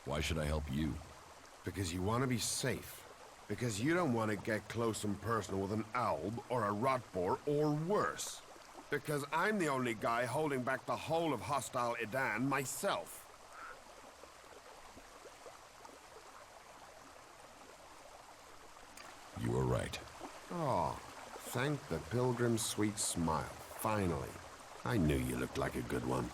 Why should I help you? Because you want to be safe. Because you don't want to get close and personal with an alb or a rotboar or worse. Because I'm the only guy holding back the whole of hostile Idan myself. You were right. Oh, thank the pilgrim's sweet smile. Finally. I knew you looked like a good one.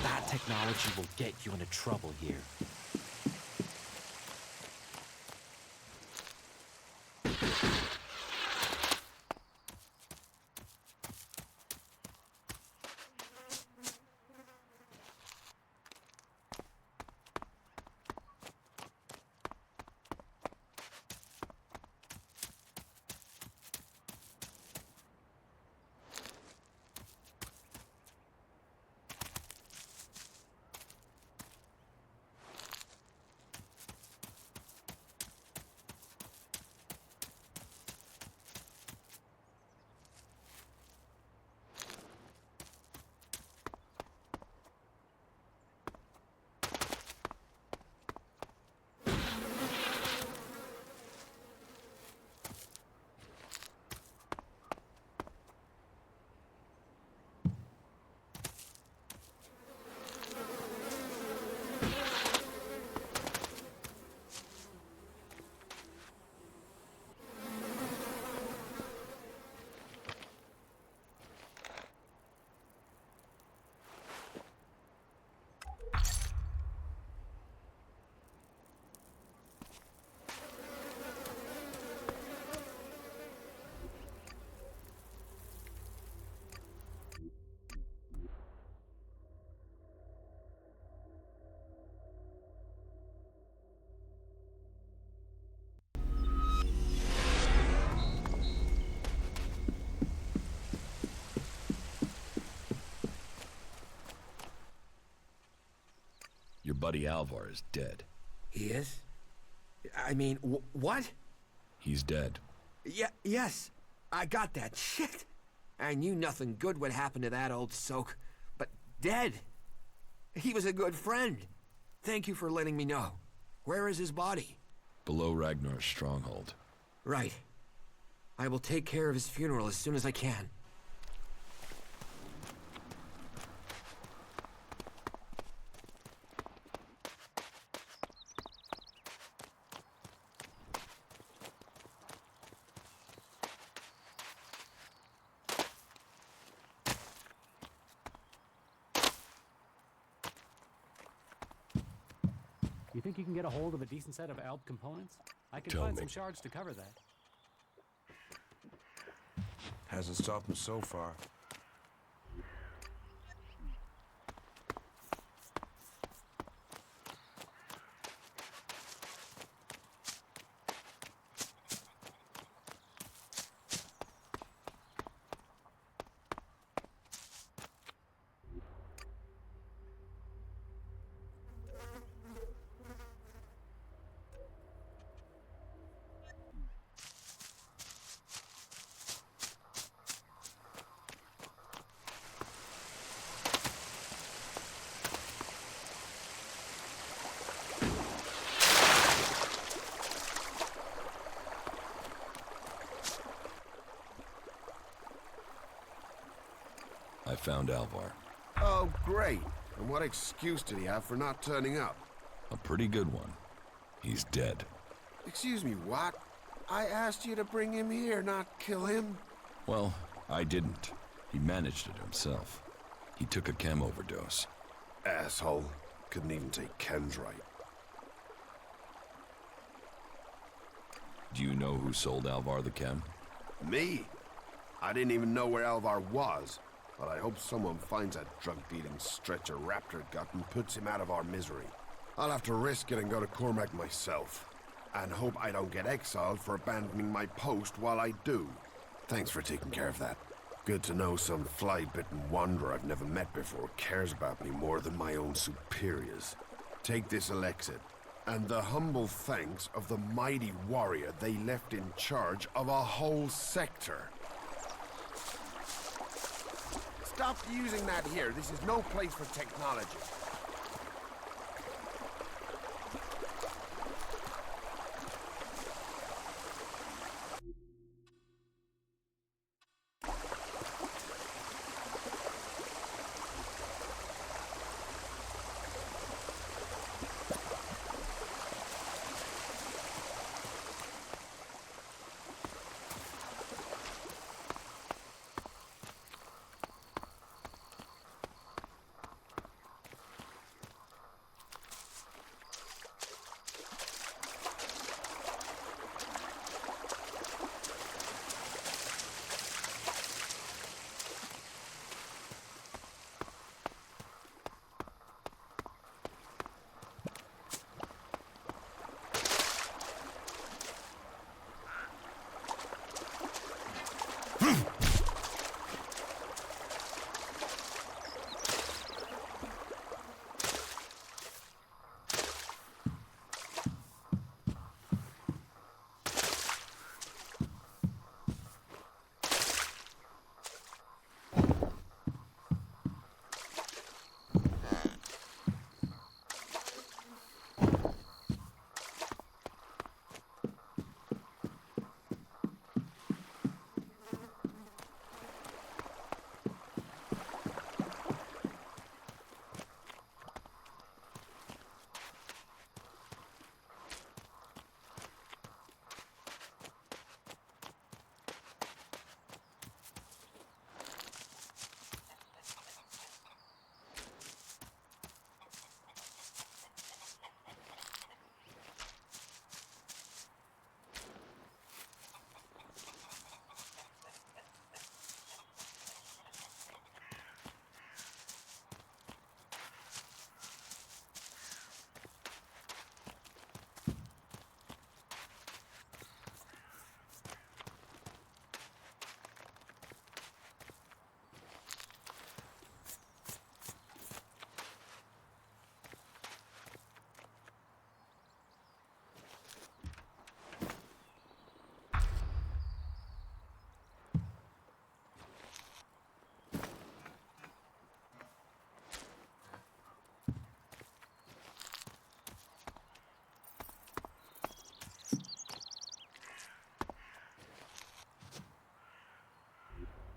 That technology will get you into trouble here. Your buddy Alvar is dead. He is? I mean, what? He's dead. Yes, I got that. Shit! I knew nothing good would happen to that old soak, but dead. He was a good friend. Thank you for letting me know. Where is his body? Below Ragnar's stronghold. Right. I will take care of his funeral as soon as I can. You think you can get a hold of a decent set of Alp components? I can Tell find me. some shards to cover that. Hasn't stopped him so far. found Alvar. Oh, great. And what excuse did he have for not turning up? A pretty good one. He's dead. Excuse me, what? I asked you to bring him here, not kill him. Well, I didn't. He managed it himself. He took a chem overdose. Asshole. Couldn't even take Ken's right. Do you know who sold Alvar the chem? Me? I didn't even know where Alvar was. But I hope someone finds that drug-dealing stretcher Raptor got and puts him out of our misery. I'll have to risk it and go to Cormac myself. And hope I don't get exiled for abandoning my post while I do. Thanks for taking care of that. Good to know some fly-bitten wanderer I've never met before cares about me more than my own superiors. Take this Elex, and the humble thanks of the mighty warrior they left in charge of a whole sector. Stop using that here. This is no place for technology.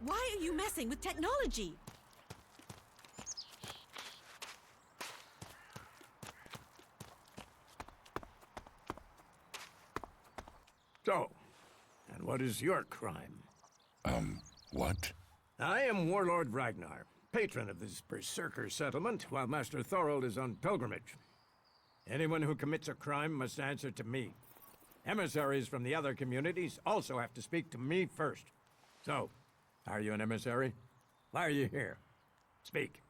Why are you messing with technology? So, and what is your crime? What? I am Warlord Ragnar, patron of this berserker settlement, while Master Thorold is on pilgrimage. Anyone who commits a crime must answer to me. Emissaries from the other communities also have to speak to me first. So, are you an emissary? Why are you here? Speak.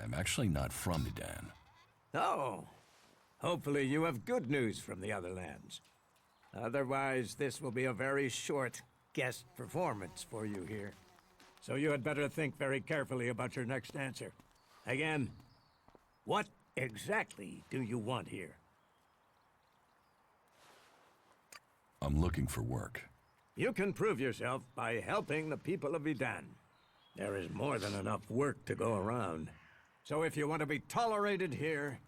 I'm actually not from Medan. Oh, hopefully you have good news from the other lands. Otherwise, this will be a very short guest performance for you here. So you had better think very carefully about your next answer. Again, what exactly do you want here? I'm looking for work. You can prove yourself by helping the people of Idan. There is more than enough work to go around. So if you want to be tolerated here,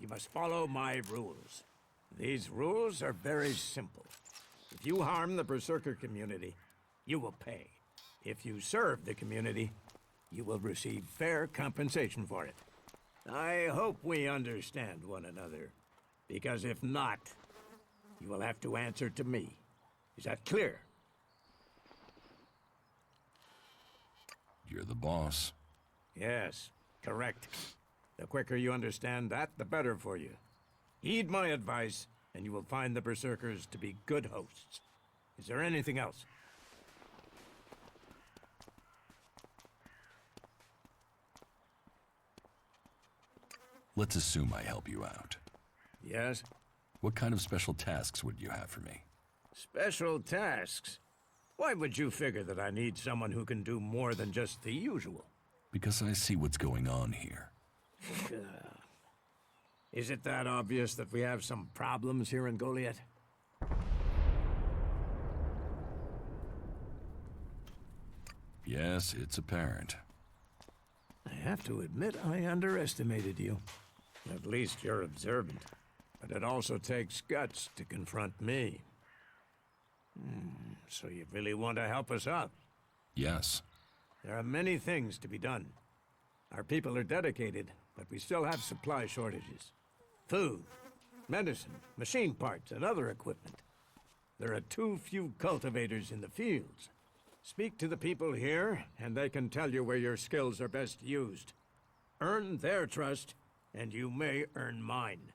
you must follow my rules. These rules are very simple. If you harm the Berserker community, you will pay. If you serve the community, you will receive fair compensation for it. I hope we understand one another, because if not, you will have to answer to me. Is that clear? You're the boss. Yes, correct. The quicker you understand that, the better for you. Heed my advice, and you will find the Berserkers to be good hosts. Is there anything else? Let's assume I help you out. Yes? What kind of special tasks would you have for me? Special tasks? Why would you figure that I need someone who can do more than just the usual? Because I see what's going on here. Is it that obvious that we have some problems here in Goliath? Yes, it's apparent. I have to admit I underestimated you. At least you're observant. But it also takes guts to confront me. So you really want to help us out? Yes. There are many things to be done. Our people are dedicated, but we still have supply shortages. Food, medicine, machine parts, and other equipment. There are too few cultivators in the fields. Speak to the people here, and they can tell you where your skills are best used. Earn their trust, and you may earn mine.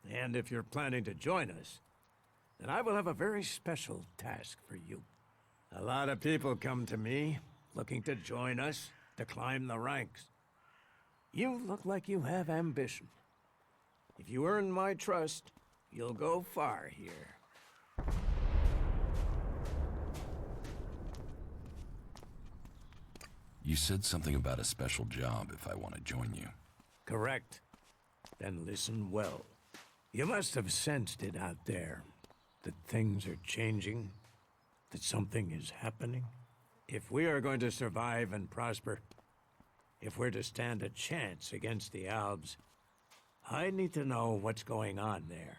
And if you're planning to join us, then I will have a very special task for you. A lot of people come to me, looking to join us, to climb the ranks. You look like you have ambition. If you earn my trust, you'll go far here. You said something about a special job if I want to join you. Correct. Then listen well. You must have sensed it out there, that things are changing, that something is happening. If we are going to survive and prosper, if we're to stand a chance against the Albs, I need to know what's going on there.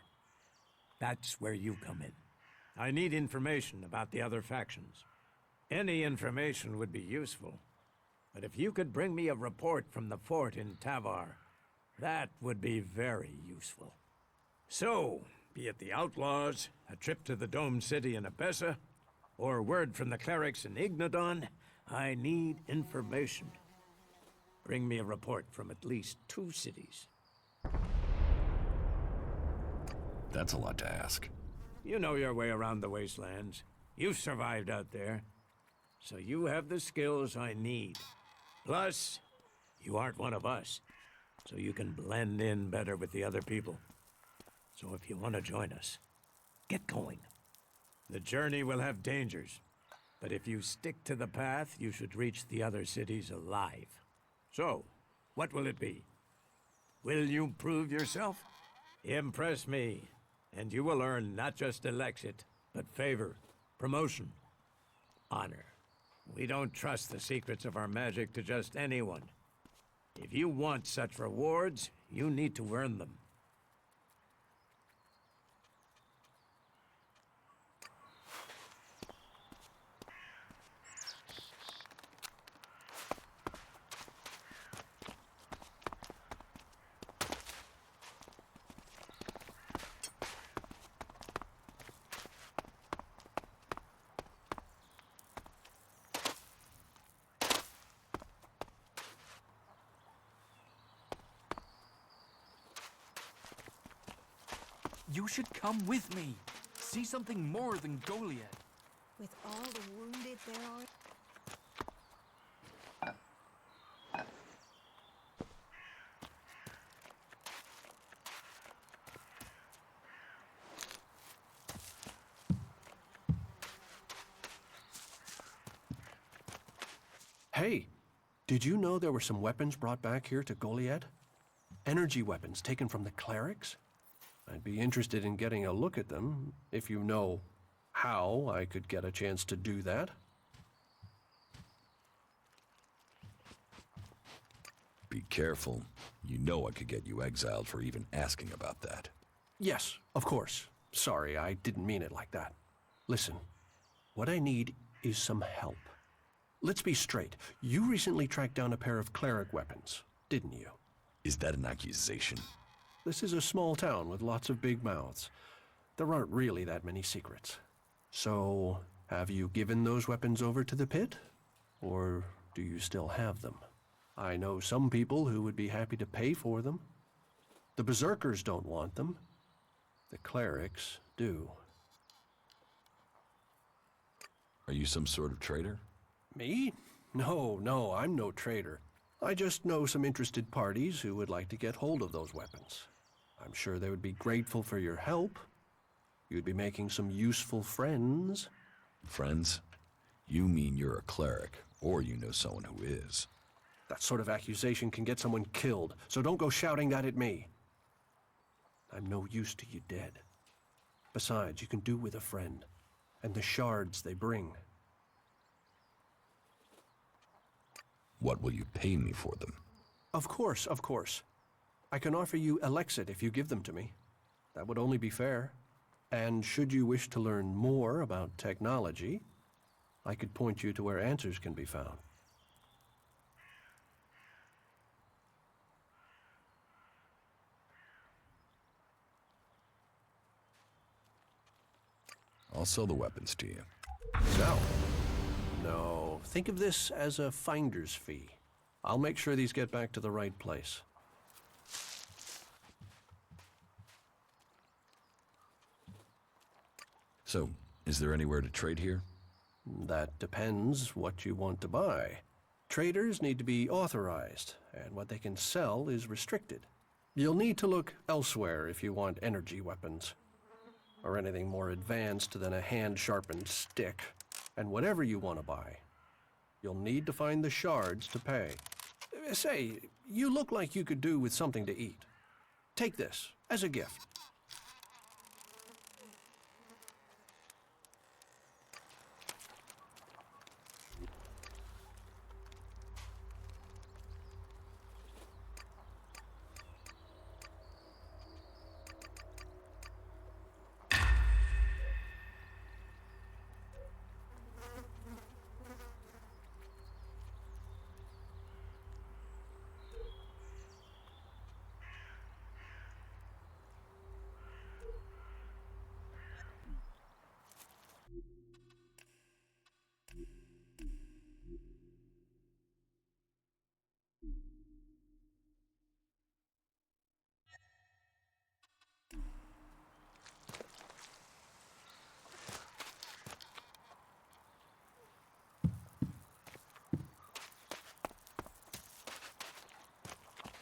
That's where you come in. I need information about the other factions. Any information would be useful, but if you could bring me a report from the fort in Tavar, that would be very useful. So, be it the Outlaws, a trip to the Dome City in Abessa, or word from the clerics in Ignadon, I need information. Bring me a report from at least 2 cities. That's a lot to ask. You know your way around the wastelands. You've survived out there. So you have the skills I need. Plus, you aren't one of us. So you can blend in better with the other people. So if you want to join us, get going. The journey will have dangers. But if you stick to the path, you should reach the other cities alive. So, what will it be? Will you prove yourself? Impress me, and you will earn not just Elexit, but favor, promotion, honor. We don't trust the secrets of our magic to just anyone. If you want such rewards, you need to earn them. You should come with me. See something more than Goliath. With all the wounded there are... Hey, did you know there were some weapons brought back here to Goliath? Energy weapons taken from the clerics? I'd be interested in getting a look at them, if you know how I could get a chance to do that. Be careful. You know I could get you exiled for even asking about that. Yes, of course. Sorry, I didn't mean it like that. Listen, what I need is some help. Let's be straight. You recently tracked down a pair of cleric weapons, didn't you? Is that an accusation? This is a small town with lots of big mouths. There aren't really that many secrets. So, have you given those weapons over to the pit? Or do you still have them? I know some people who would be happy to pay for them. The berserkers don't want them. The clerics do. Are you some sort of traitor? Me? No, I'm no traitor. I just know some interested parties who would like to get hold of those weapons. I'm sure they would be grateful for your help. You'd be making some useful friends. Friends? You mean you're a cleric, or you know someone who is. That sort of accusation can get someone killed, so don't go shouting that at me. I'm no use to you dead. Besides, you can do with a friend, and the shards they bring. What will you pay me for them? Of course. I can offer you Elex if you give them to me. That would only be fair. And should you wish to learn more about technology, I could point you to where answers can be found. I'll sell the weapons to you. Sell? No, think of this as a finder's fee. I'll make sure these get back to the right place. So, is there anywhere to trade here? That depends what you want to buy. Traders need to be authorized, and what they can sell is restricted. You'll need to look elsewhere if you want energy weapons, or anything more advanced than a hand-sharpened stick. And whatever you want to buy, you'll need to find the shards to pay. Say, you look like you could do with something to eat. Take this as a gift.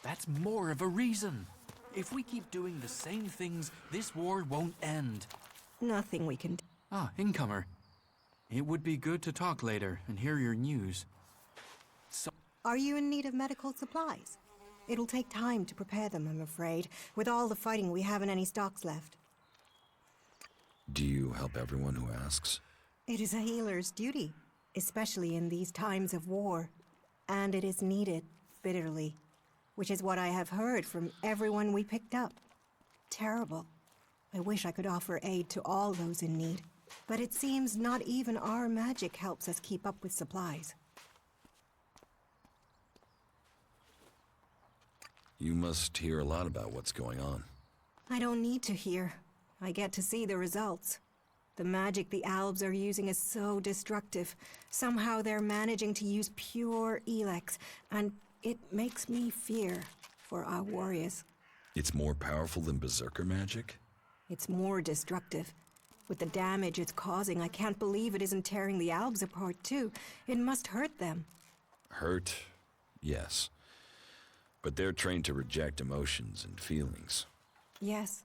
That's more of a reason. If we keep doing the same things, this war won't end. Nothing we can do. Ah, incomer. It would be good to talk later and hear your news. So Are you in need of medical supplies? It'll take time to prepare them, I'm afraid, with all the fighting we haven't any stocks left. Do you help everyone who asks? It is a healer's duty, especially in these times of war. And it is needed, bitterly, which is what I have heard from everyone we picked up. Terrible. I wish I could offer aid to all those in need, but it seems not even our magic helps us keep up with supplies. You must hear a lot about what's going on. I don't need to hear. I get to see the results. The magic the Albs are using is so destructive. Somehow they're managing to use pure Elex, and it makes me fear for our warriors. It's more powerful than berserker magic? It's more destructive. With the damage it's causing, I can't believe it isn't tearing the Albs apart too. It must hurt them. Hurt, yes. But they're trained to reject emotions and feelings. Yes.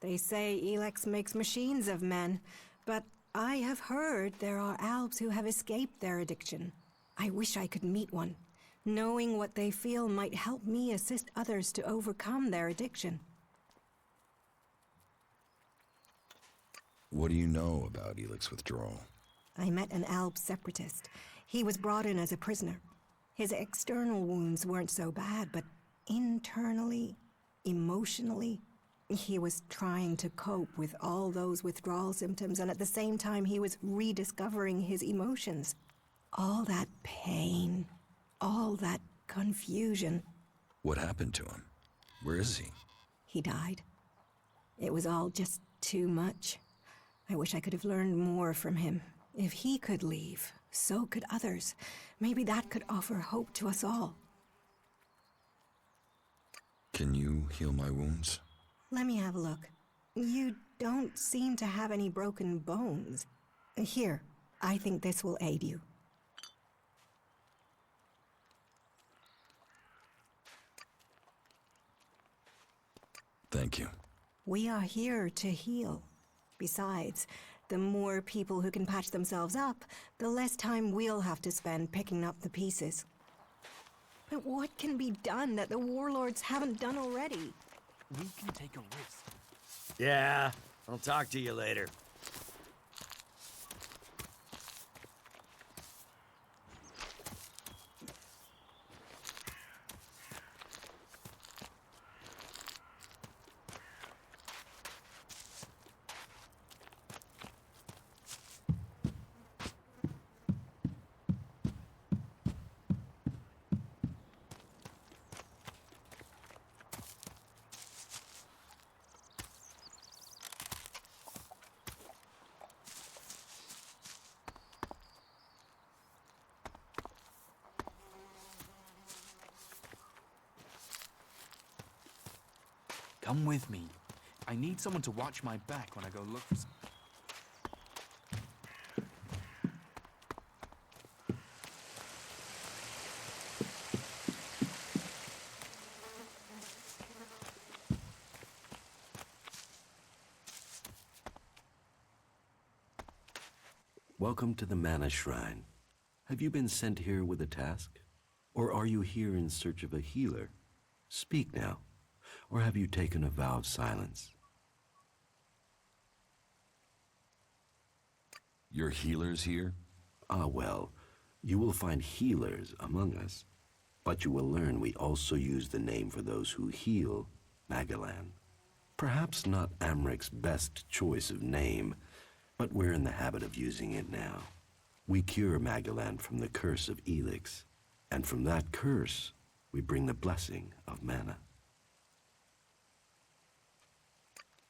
They say Elex makes machines of men, but I have heard there are Albs who have escaped their addiction. I wish I could meet one. Knowing what they feel might help me assist others to overcome their addiction. What do you know about Elex withdrawal? I met an Alb separatist. He was brought in as a prisoner. His external wounds weren't so bad, but internally, emotionally, he was trying to cope with all those withdrawal symptoms, and at the same time, he was rediscovering his emotions. All that pain, all that confusion. What happened to him? Where is he? He died. It was all just too much. I wish I could have learned more from him. If he could leave, so could others. Maybe that could offer hope to us all. Can you heal my wounds? Let me have a look. You don't seem to have any broken bones. Here, I think this will aid you. Thank you. We are here to heal. Besides, the more people who can patch themselves up, the less time we'll have to spend picking up the pieces. But what can be done that the warlords haven't done already? We can take a risk. Yeah, I'll talk to you later. Come with me. I need someone to watch my back when I go look for some. Welcome to the Mana Shrine. Have you been sent here with a task? Or are you here in search of a healer? Speak now. Or have you taken a vow of silence? You're healers here? Ah, well, you will find healers among us. But you will learn we also use the name for those who heal, Magalan. Perhaps not Amric's best choice of name, but we're in the habit of using it now. We cure Magalan from the curse of Elex, and from that curse, we bring the blessing of mana.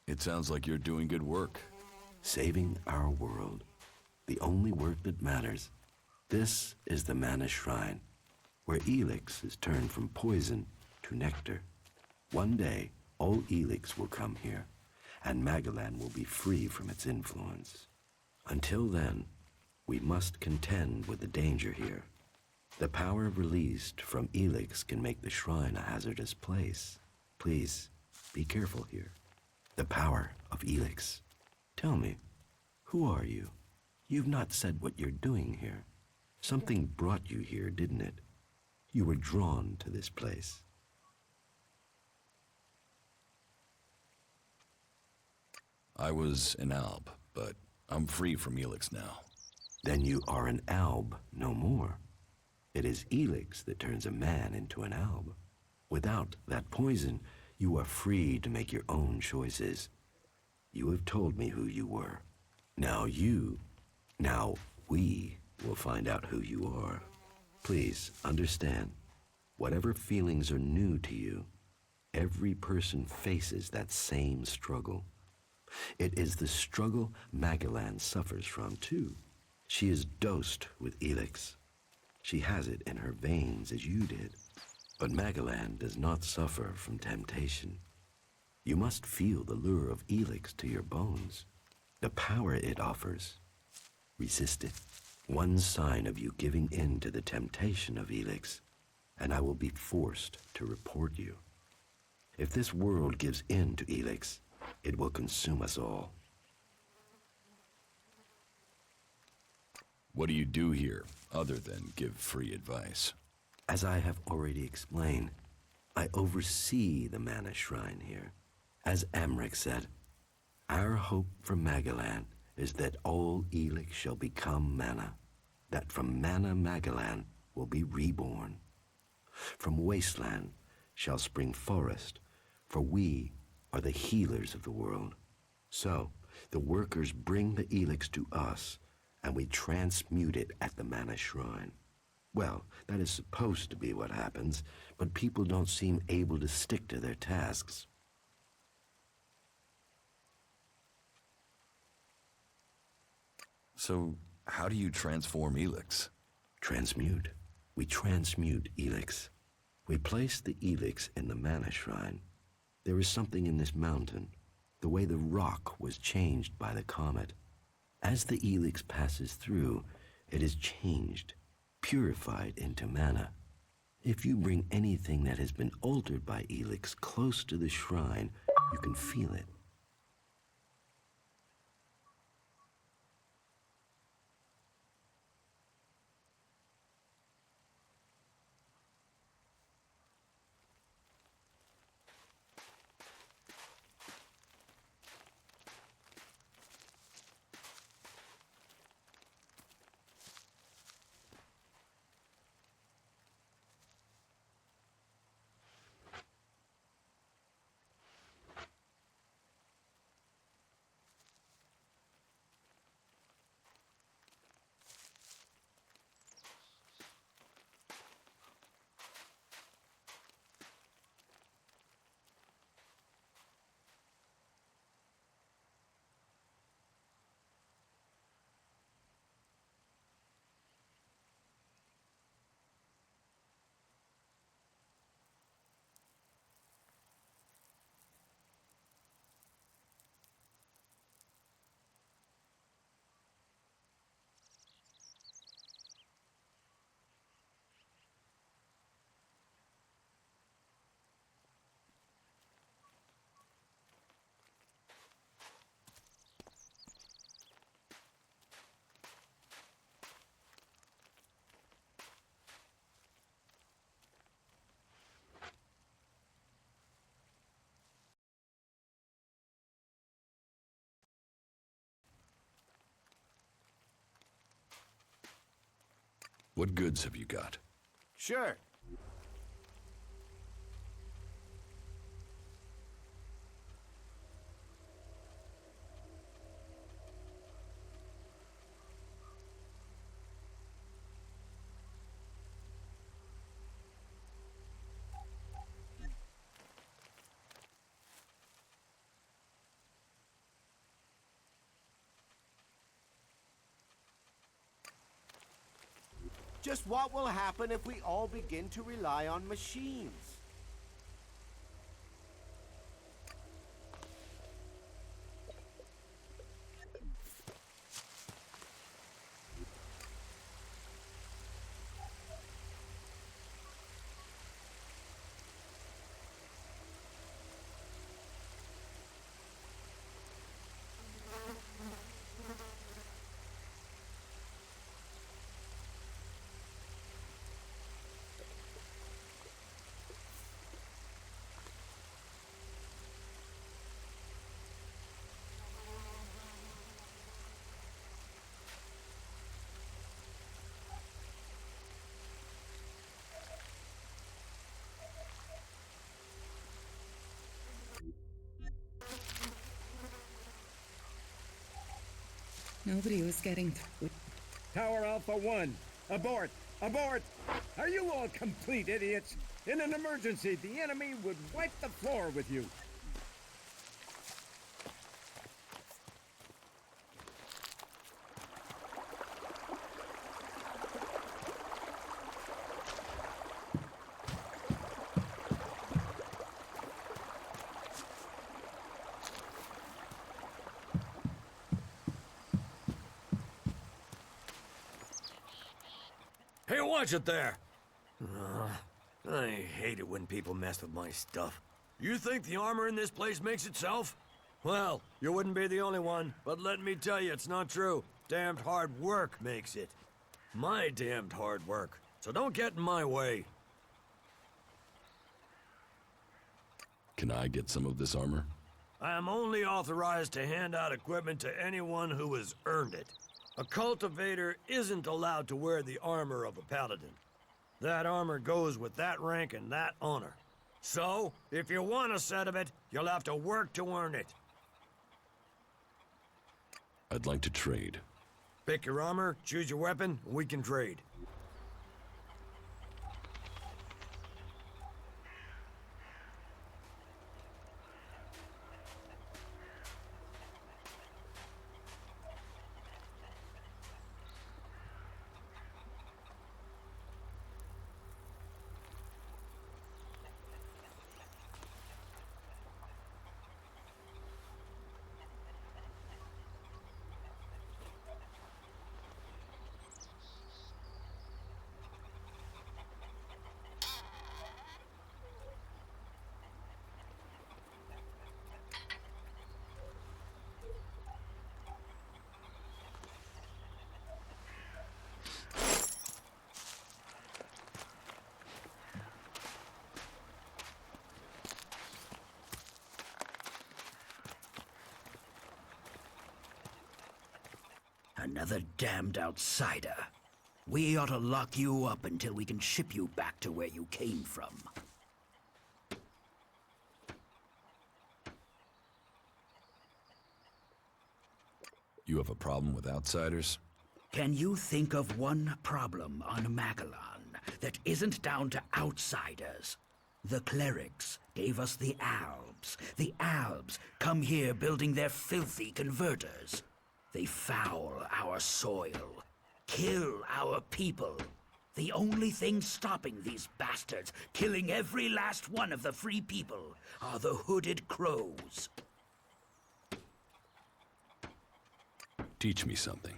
It sounds like you're doing good work. Saving our world. The only work that matters. This is the Mana Shrine, where Elex is turned from poison to nectar. One day, all Elex will come here, and Magalan will be free from its influence. Until then, we must contend with the danger here. The power released from Elex can make the shrine a hazardous place. Please, be careful here. The power of Elex. Tell me, who are you? You've not said what you're doing here. Something brought you here, didn't it? You were drawn to this place. I was an alb, but I'm free from Elex now. Then you are an alb no more. It is Elex that turns a man into an alb. Without that poison, you are free to make your own choices. You have told me who you were. Now we will find out who you are. Please understand, whatever feelings are new to you, every person faces that same struggle. It is the struggle Magalan suffers from too. She is dosed with Elex. She has it in her veins as you did. But Magalan does not suffer from temptation. You must feel the lure of Elex to your bones, the power it offers. Resist it. One sign of you giving in to the temptation of Elex, and I will be forced to report you. If this world gives in to Elex, it will consume us all. What do you do here, other than give free advice? As I have already explained, I oversee the Mana Shrine here. As Amric said, our hope for Magalan is that all Elex shall become mana, that from Mana Magalan will be reborn. From wasteland shall spring forest, for we are the healers of the world. So, the workers bring the Elex to us, and we transmute it at the Mana Shrine. Well, that is supposed to be what happens, but people don't seem able to stick to their tasks. So, how do you transform Elex? Transmute. We transmute Elex. We place the Elex in the Mana Shrine. There is something in this mountain, the way the rock was changed by the comet. As the Elex passes through, it is changed, purified into mana. If you bring anything that has been altered by Elex close to the shrine, you can feel it. What goods have you got? Sure. Just what will happen if we all begin to rely on machines? Nobody was getting through. Tower Alpha 1, abort! Abort! Are you all complete idiots? In an emergency, the enemy would wipe the floor with you. Hey, watch it there! I hate it when people mess with my stuff. You think the armor in this place makes itself? Well, you wouldn't be the only one, but let me tell you, it's not true. Damned hard work makes it. My damned hard work. So don't get in my way. Can I get some of this armor? I am only authorized to hand out equipment to anyone who has earned it. A cultivator isn't allowed to wear the armor of a paladin. That armor goes with that rank and that honor. So, if you want a set of it, you'll have to work to earn it. I'd like to trade. Pick your armor, choose your weapon, and we can trade. Another damned outsider. We ought to lock you up until we can ship you back to where you came from. You have a problem with outsiders? Can you think of one problem on Magellan that isn't down to outsiders? The clerics gave us the Albs. The Albs come here building their filthy converters. They foul our soil, kill our people. The only thing stopping these bastards killing every last one of the free people are the hooded crows. Teach me something.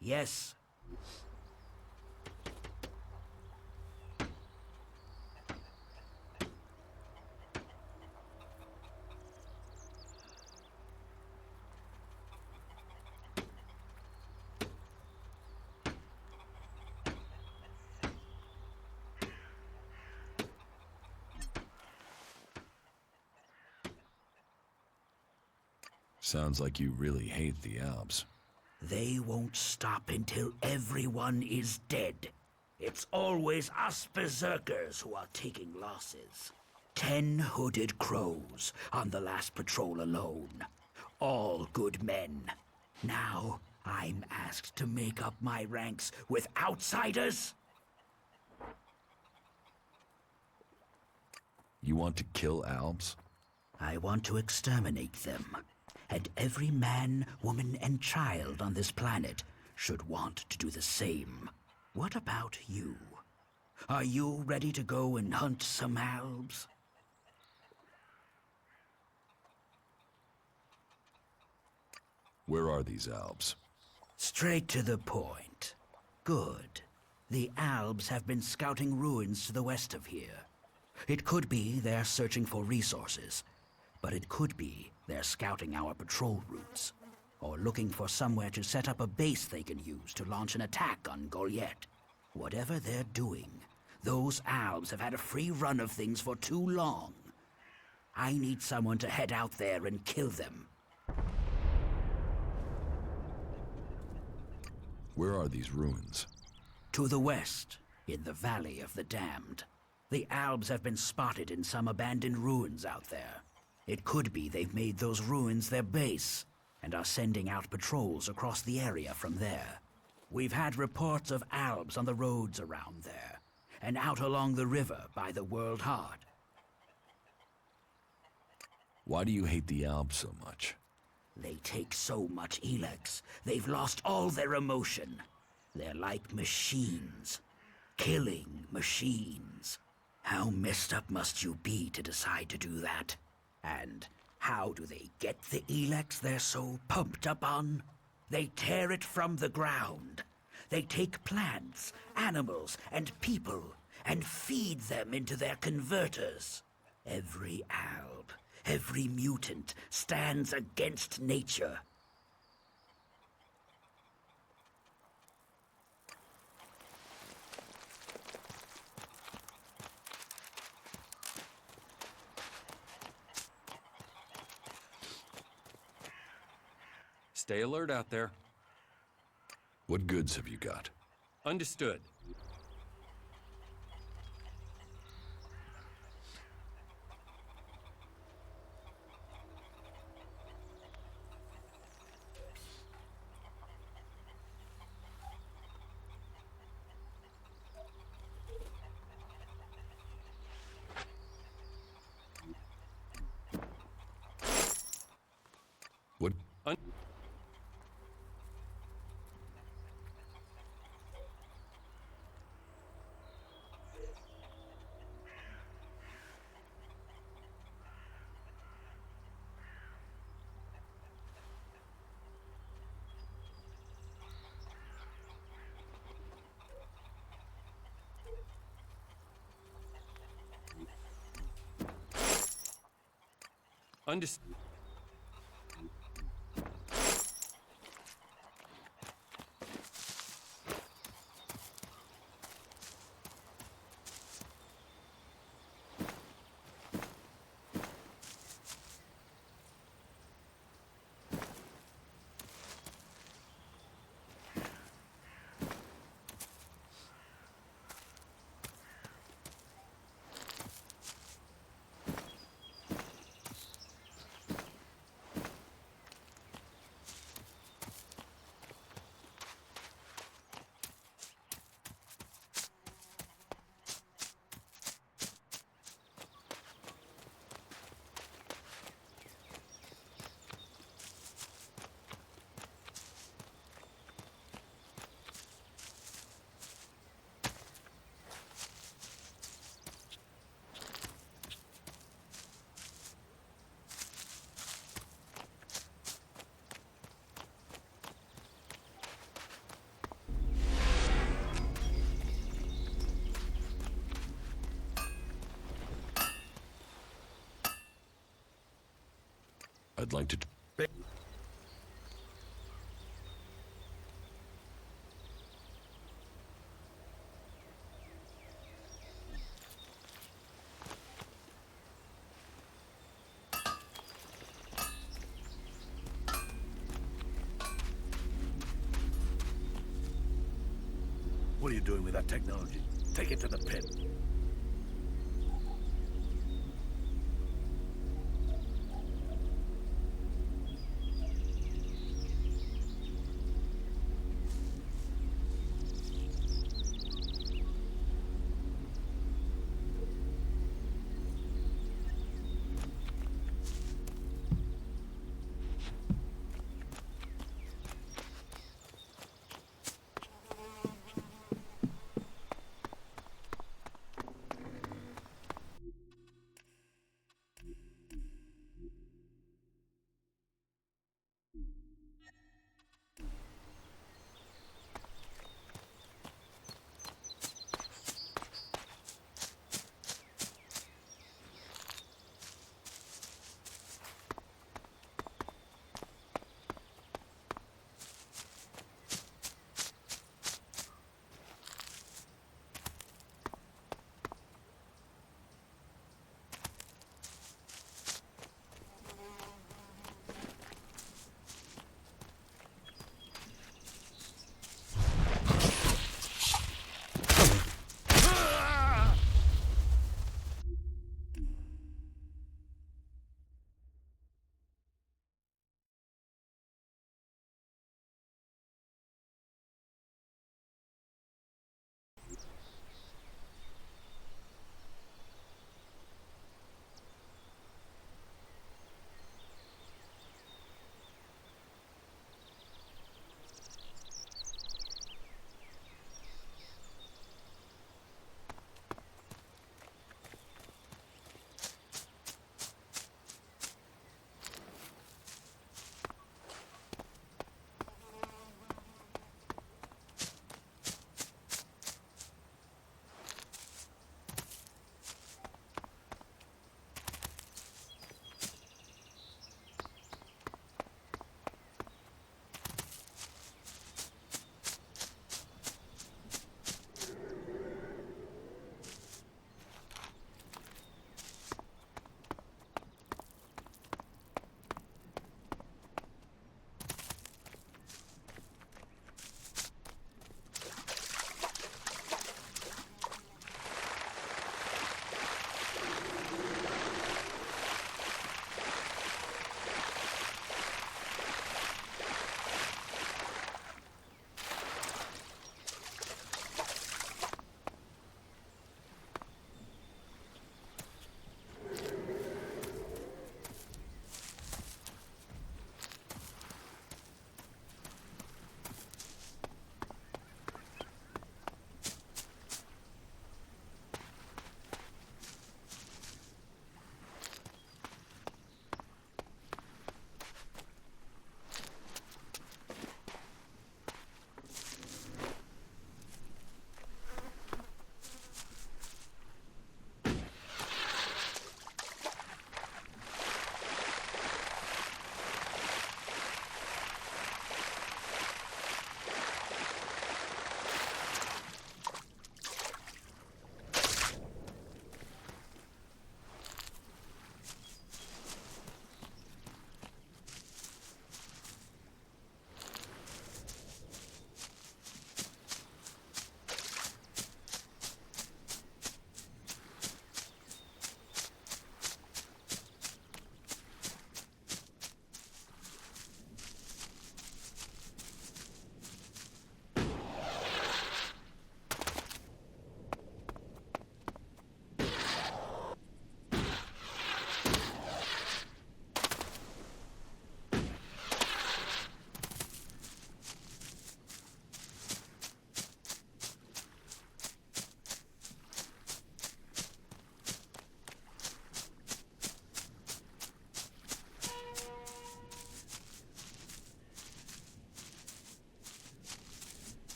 Yes. Sounds like you really hate the Alps. They won't stop until everyone is dead. It's always us berserkers who are taking losses. 10 hooded crows on the last patrol alone. All good men. Now I'm asked to make up my ranks with outsiders? You want to kill Albs? I want to exterminate them. And every man, woman, and child on this planet should want to do the same. What about you? Are you ready to go and hunt some Albs? Where are these Albs? Straight to the point. Good. The Albs have been scouting ruins to the west of here. It could be they're searching for resources, but it could be they're scouting our patrol routes, or looking for somewhere to set up a base they can use to launch an attack on Goliath. Whatever they're doing, those Albs have had a free run of things for too long. I need someone to head out there and kill them. Where are these ruins? To the west, in the Valley of the Damned. The Albs have been spotted in some abandoned ruins out there. It could be they've made those ruins their base, and are sending out patrols across the area from there. We've had reports of Albs on the roads around there, and out along the river by the World Heart. Why do you hate the Albs so much? They take so much Elex, they've lost all their emotion. They're like machines. Killing machines. How messed up must you be to decide to do that? And how do they get the Elex they're so pumped up on? They tear it from the ground. They take plants, animals, and people, and feed them into their converters. Every Alb, every mutant stands against nature. Stay alert out there. What goods have you got? Understood. Understood. I'd like to... What are you doing with that technology? Take it to the pit.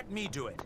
Let me do it.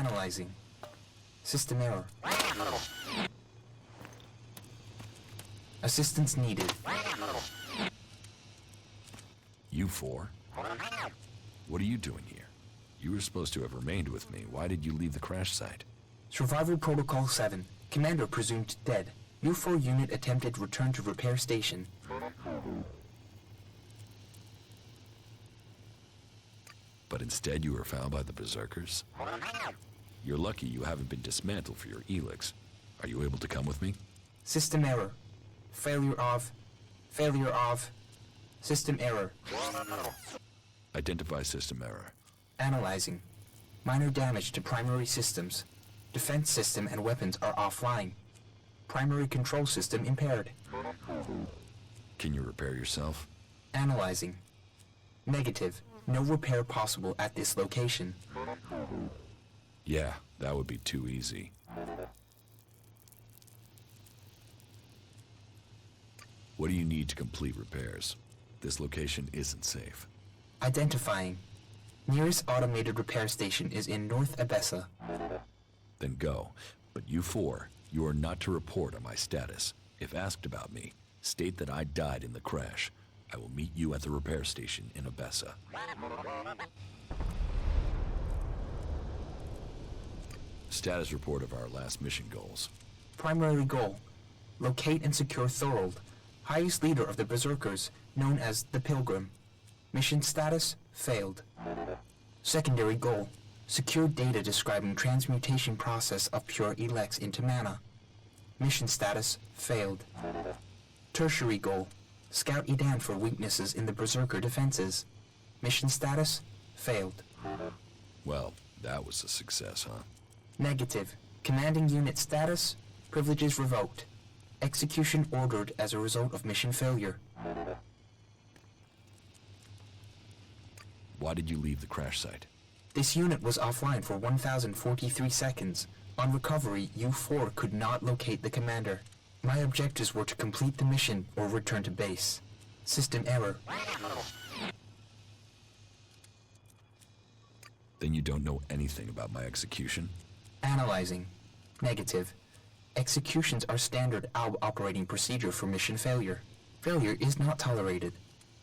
Analyzing. System error. Assistance needed. You four? What are you doing here? You were supposed to have remained with me. Why did you leave the crash site? Survival Protocol 7. Commander presumed dead. U4 unit attempted return to repair station. But instead you were found by the Berserkers? You're lucky you haven't been dismantled for your Elex. Are you able to come with me? System error. Failure of... System error. Identify system error. Analyzing. Minor damage to primary systems. Defense system and weapons are offline. Primary control system impaired. Can you repair yourself? Analyzing. Negative. No repair possible at this location. Yeah, that would be too easy. What do you need to complete repairs? This location isn't safe. Identifying. Nearest automated repair station is in North Abessa. Then go. But you four, you are not to report on my status. If asked about me, state that I died in the crash. I will meet you at the repair station in Abessa. Status report of our last mission goals. Primary goal. Locate and secure Thorold, highest leader of the Berserkers, known as the Pilgrim. Mission status, failed. Secondary goal. Secure data describing transmutation process of pure Elex into mana. Mission status, failed. Tertiary goal. Scout Edan for weaknesses in the Berserker defenses. Mission status, failed. Well, that was a success, huh? Negative. Commanding unit status, privileges revoked. Execution ordered as a result of mission failure. Why did you leave the crash site? This unit was offline for 1,043 seconds. On recovery, U4 could not locate the commander. My objectives were to complete the mission or return to base. System error. Then you don't know anything about my execution? Analyzing. Negative. Executions are standard ALB operating procedure for mission failure. Failure is not tolerated.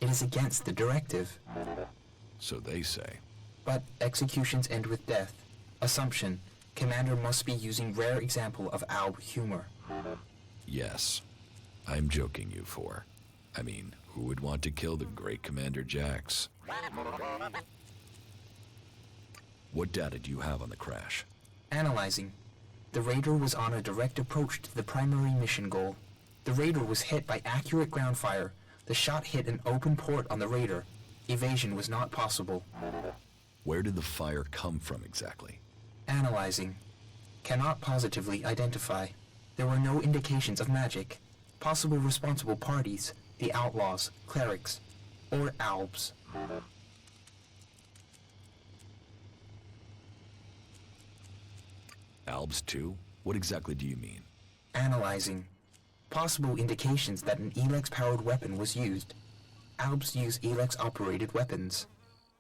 It is against the directive. So they say. But executions end with death. Assumption. Commander must be using rare example of ALB humor. Yes. I'm joking, you four. I mean, who would want to kill the great Commander Jax? What data do you have on the crash? Analyzing. The Raider was on a direct approach to the primary mission goal. The Raider was hit by accurate ground fire. The shot hit an open port on the Raider. Evasion was not possible. Where did the fire come from exactly? Analyzing. Cannot positively identify. There were no indications of magic. Possible responsible parties, the outlaws, clerics, or ALBs. ALBs too? What exactly do you mean? Analyzing. Possible indications that an Elex-powered weapon was used. ALBs use Elex-operated weapons.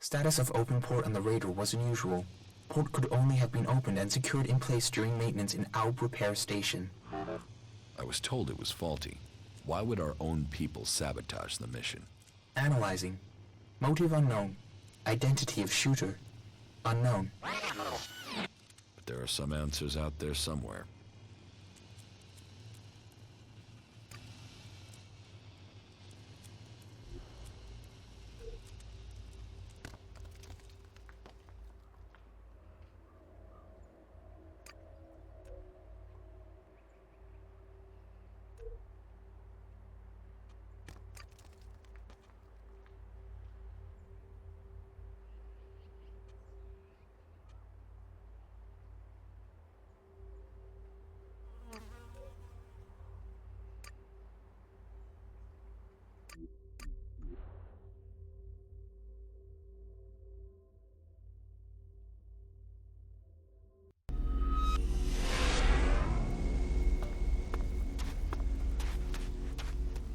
Status of open port on the Raider was unusual. Port could only have been opened and secured in place during maintenance in ALB repair station. I was told it was faulty. Why would our own people sabotage the mission? Analyzing. Motive unknown. Identity of shooter unknown. But there are some answers out there somewhere.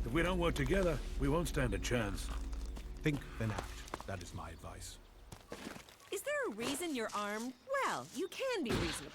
If we don't work together, we won't stand a chance. Think, then act. That is my advice. Is there a reason you're armed? Well, you can be reasonable.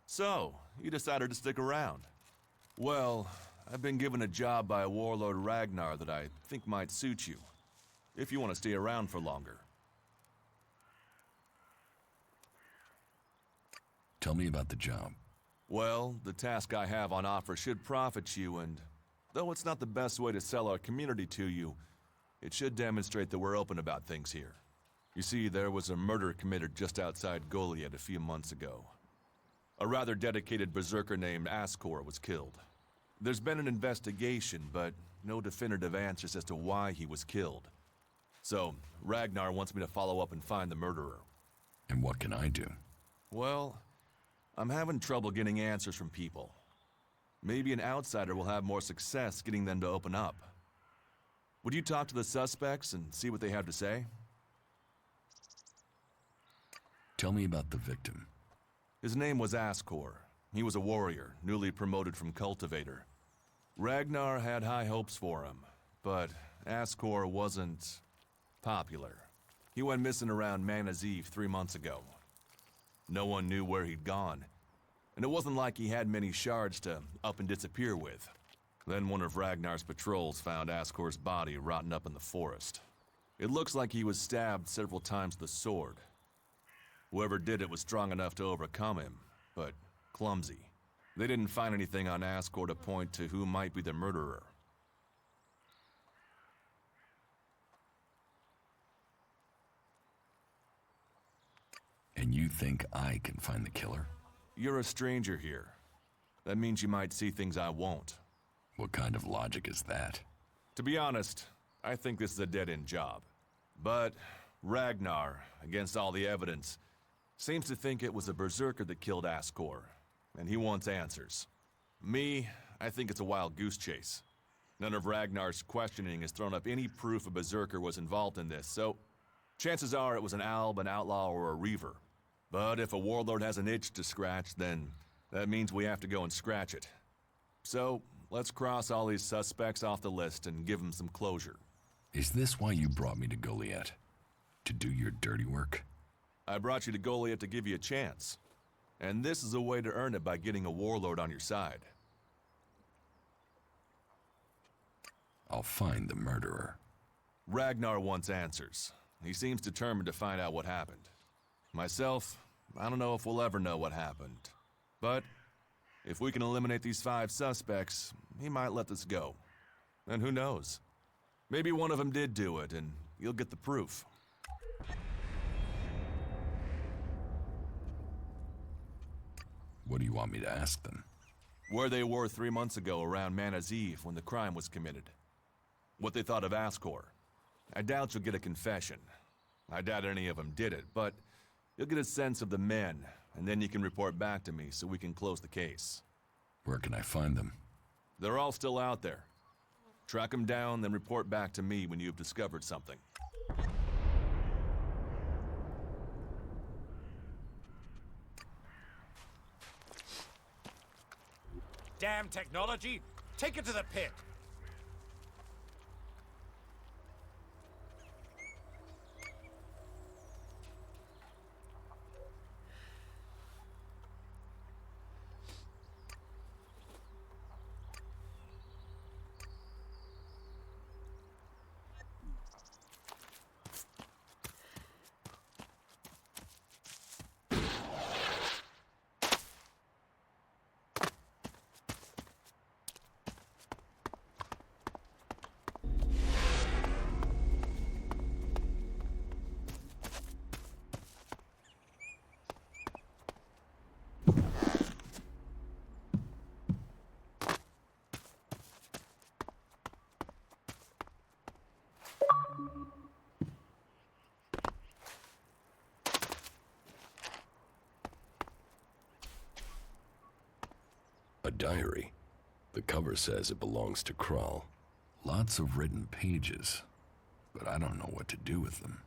So, you decided to stick around. Well, I've been given a job by Warlord Ragnar that I think might suit you, if you want to stay around for longer. Tell me about the job. Well, the task I have on offer should profit you, and though it's not the best way to sell our community to you, it should demonstrate that we're open about things here. You see, there was a murder committed just outside Goliad a few months ago. A rather dedicated berserker named Ascor was killed. There's been an investigation, but no definitive answers as to why he was killed. So, Ragnar wants me to follow up and find the murderer. And what can I do? Well, I'm having trouble getting answers from people. Maybe an outsider will have more success getting them to open up. Would you talk to the suspects and see what they have to say? Tell me about the victim. His name was Ascor. He was a warrior, newly promoted from cultivator. Ragnar had high hopes for him, but Ascor wasn't popular. He went missing around Mana's Eve 3 months ago. No one knew where he'd gone, and it wasn't like he had many shards to up and disappear with. Then one of Ragnar's patrols found Ascor's body rotten up in the forest. It looks like he was stabbed several times with a sword. Whoever did it was strong enough to overcome him, but clumsy. They didn't find anything on Ascor to point to who might be the murderer. And you think I can find the killer? You're a stranger here. That means you might see things I won't. What kind of logic is that? To be honest, I think this is a dead-end job. But Ragnar, against all the evidence, seems to think it was a berserker that killed Ascor, and he wants answers. Me, I think it's a wild goose chase. None of Ragnar's questioning has thrown up any proof a berserker was involved in this, so chances are it was an alb, an outlaw, or a reaver. But if a warlord has an itch to scratch, then that means we have to go and scratch it. So, let's cross all these suspects off the list and give them some closure. Is this why you brought me to Goliath? To do your dirty work? I brought you to Goliath to give you a chance. And this is a way to earn it by getting a warlord on your side. I'll find the murderer. Ragnar wants answers. He seems determined to find out what happened. Myself, I don't know if we'll ever know what happened. But if we can eliminate these 5 suspects, he might let this go. And who knows? Maybe one of them did do it, and you'll get the proof. What do you want me to ask them? Where they were 3 months ago around Mana's Eve when the crime was committed. What they thought of Ascor. I doubt you'll get a confession. I doubt any of them did it, but you'll get a sense of the men, and then you can report back to me so we can close the case. Where can I find them? They're all still out there. Track them down, then report back to me when you've discovered something. Damn technology! Take it to the pit! diary. The cover says it belongs to Krull. Lots of written pages, but I don't know what to do with them.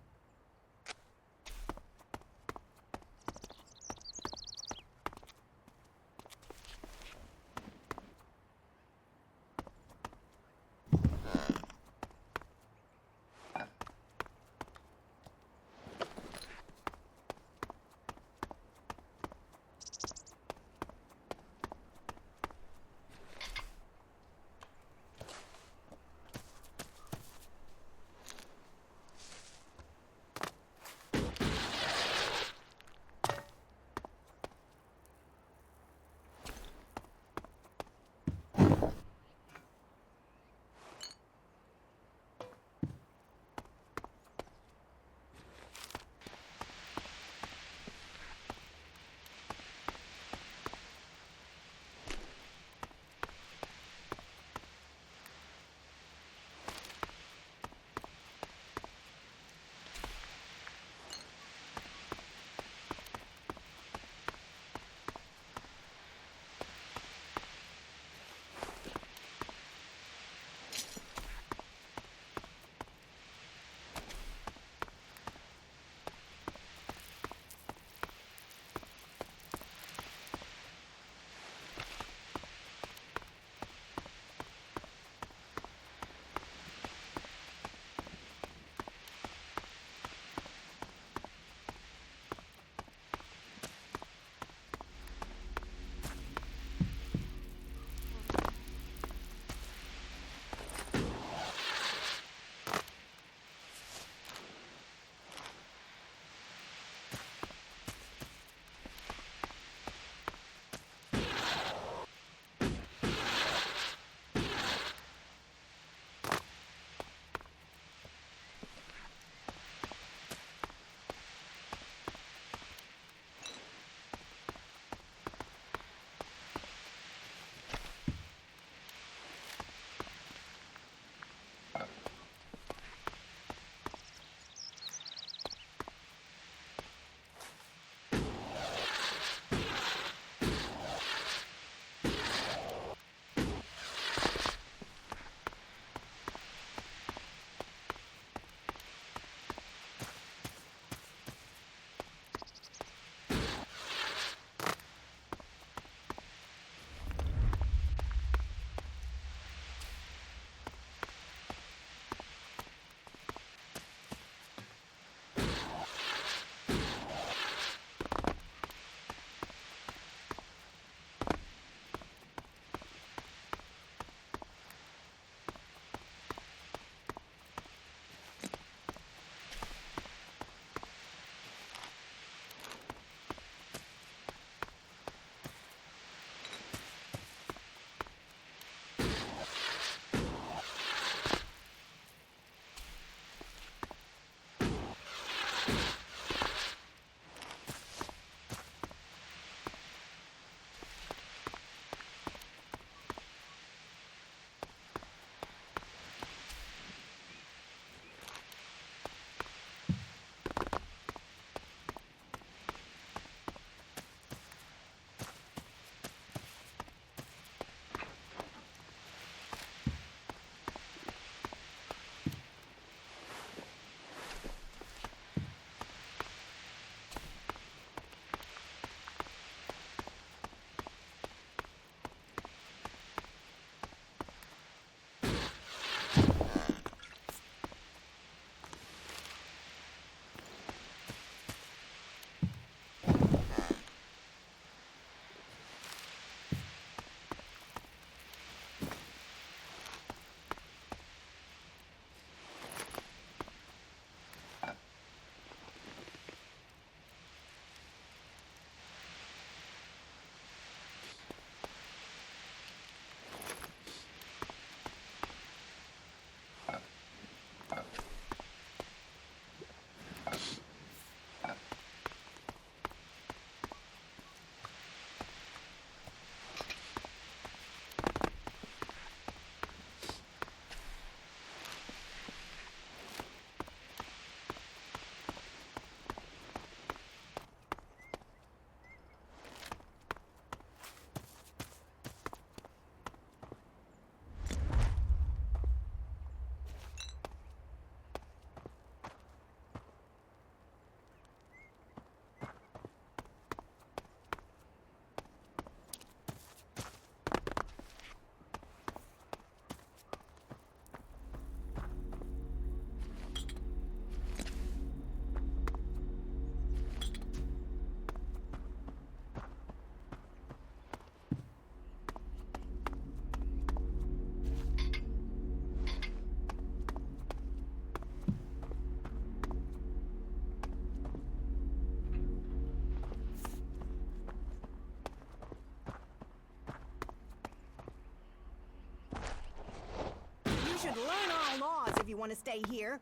you want to stay here?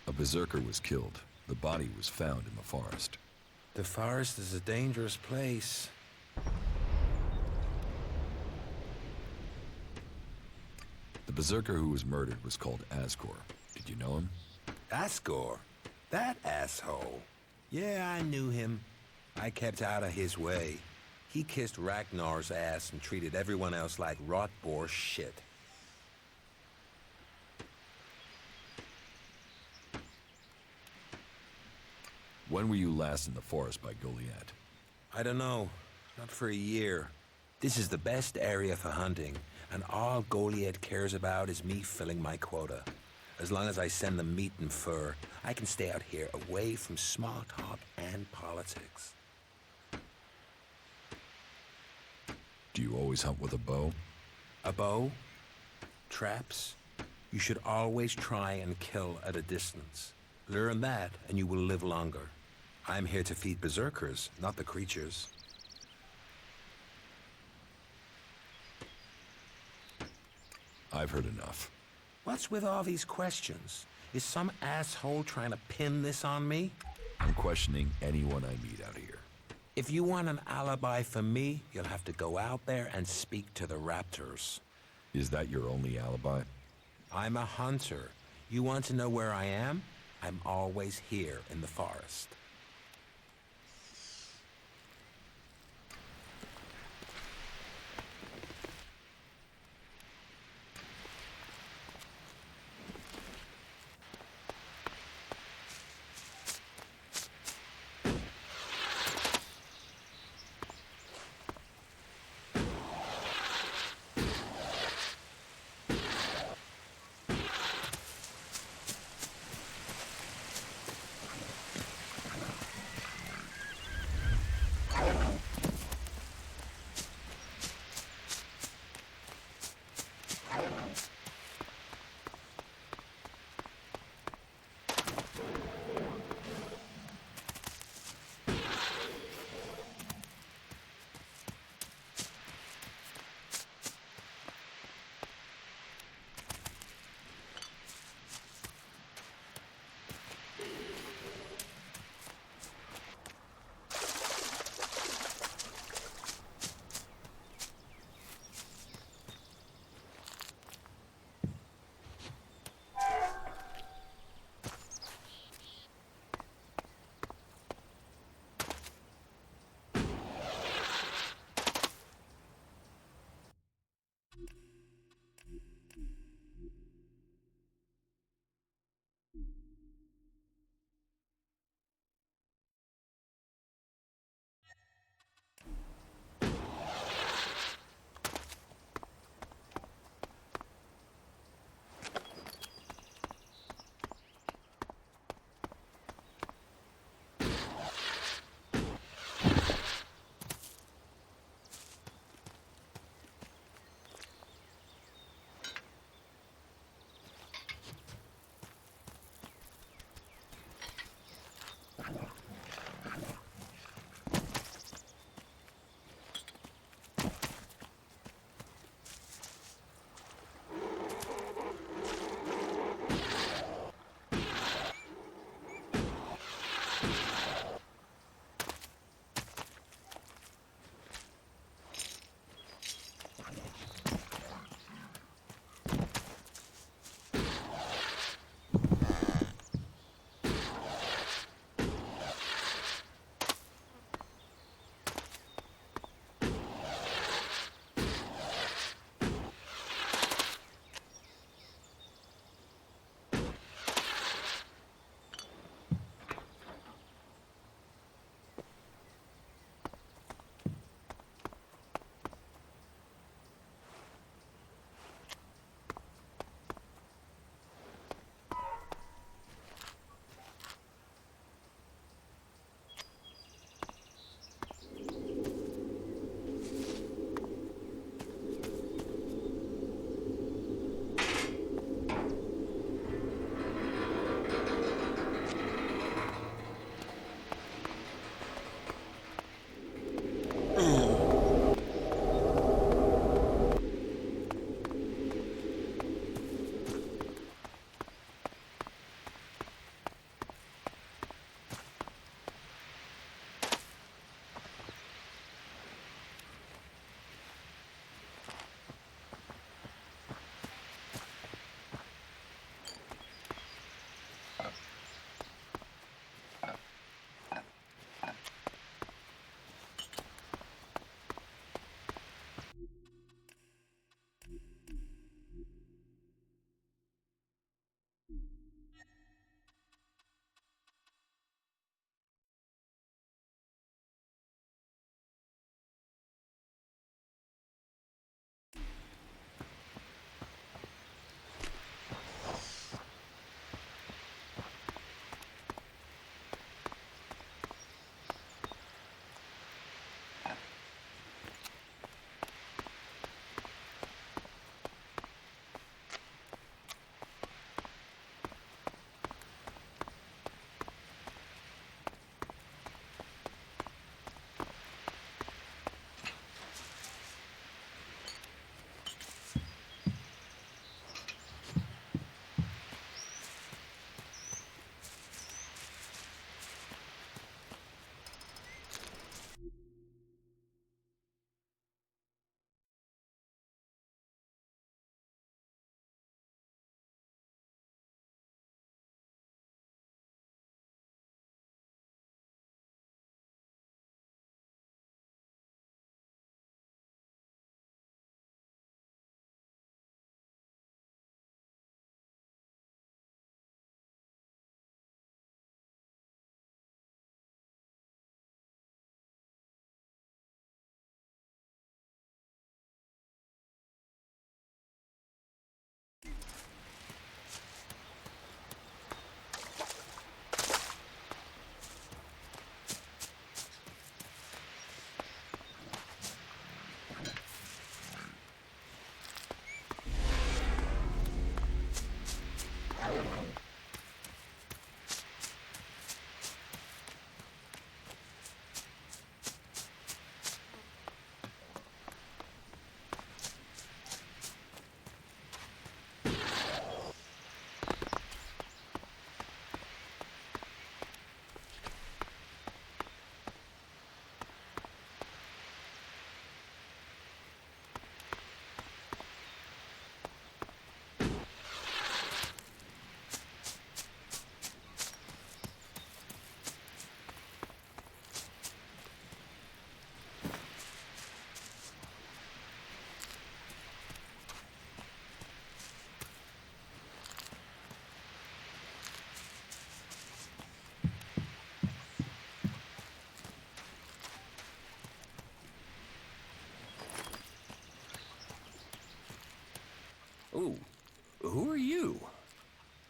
A berserker was killed. The body was found in the forest. The forest is a dangerous place. The berserker who was murdered was called Ascor. Did you know him? Ascor? That asshole. Yeah, I knew him. I kept out of his way. He kissed Ragnar's ass and treated everyone else like rot-bore shit. When were you last in the forest by Goliath? I don't know. Not for a year. This is the best area for hunting, and all Goliath cares about is me filling my quota. As long as I send them meat and fur, I can stay out here away from small talk and politics. Do you always hunt with a bow? A bow? Traps? You should always try and kill at a distance. Learn that, and you will live longer. I'm here to feed berserkers, not the creatures. I've heard enough. What's with all these questions? Is some asshole trying to pin this on me? I'm questioning anyone I meet out here. If you want an alibi for me, you'll have to go out there and speak to the raptors. Is that your only alibi? I'm a hunter. You want to know where I am? I'm always here in the forest.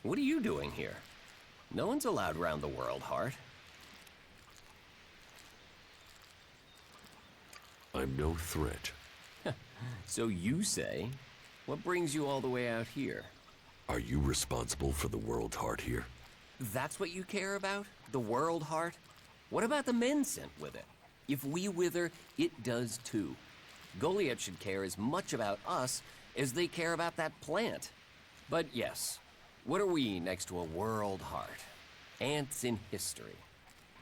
What are you doing here? No one's allowed round the world, Hart. I'm no threat. So you say. What brings you all the way out here? Are you responsible for the world, Hart, here? That's what you care about? The world, Hart? What about the men sent with it? If we wither, it does too. Goliath should care as much about us as they care about that plant. But yes, what are we next to a world, Hart? Ants in history.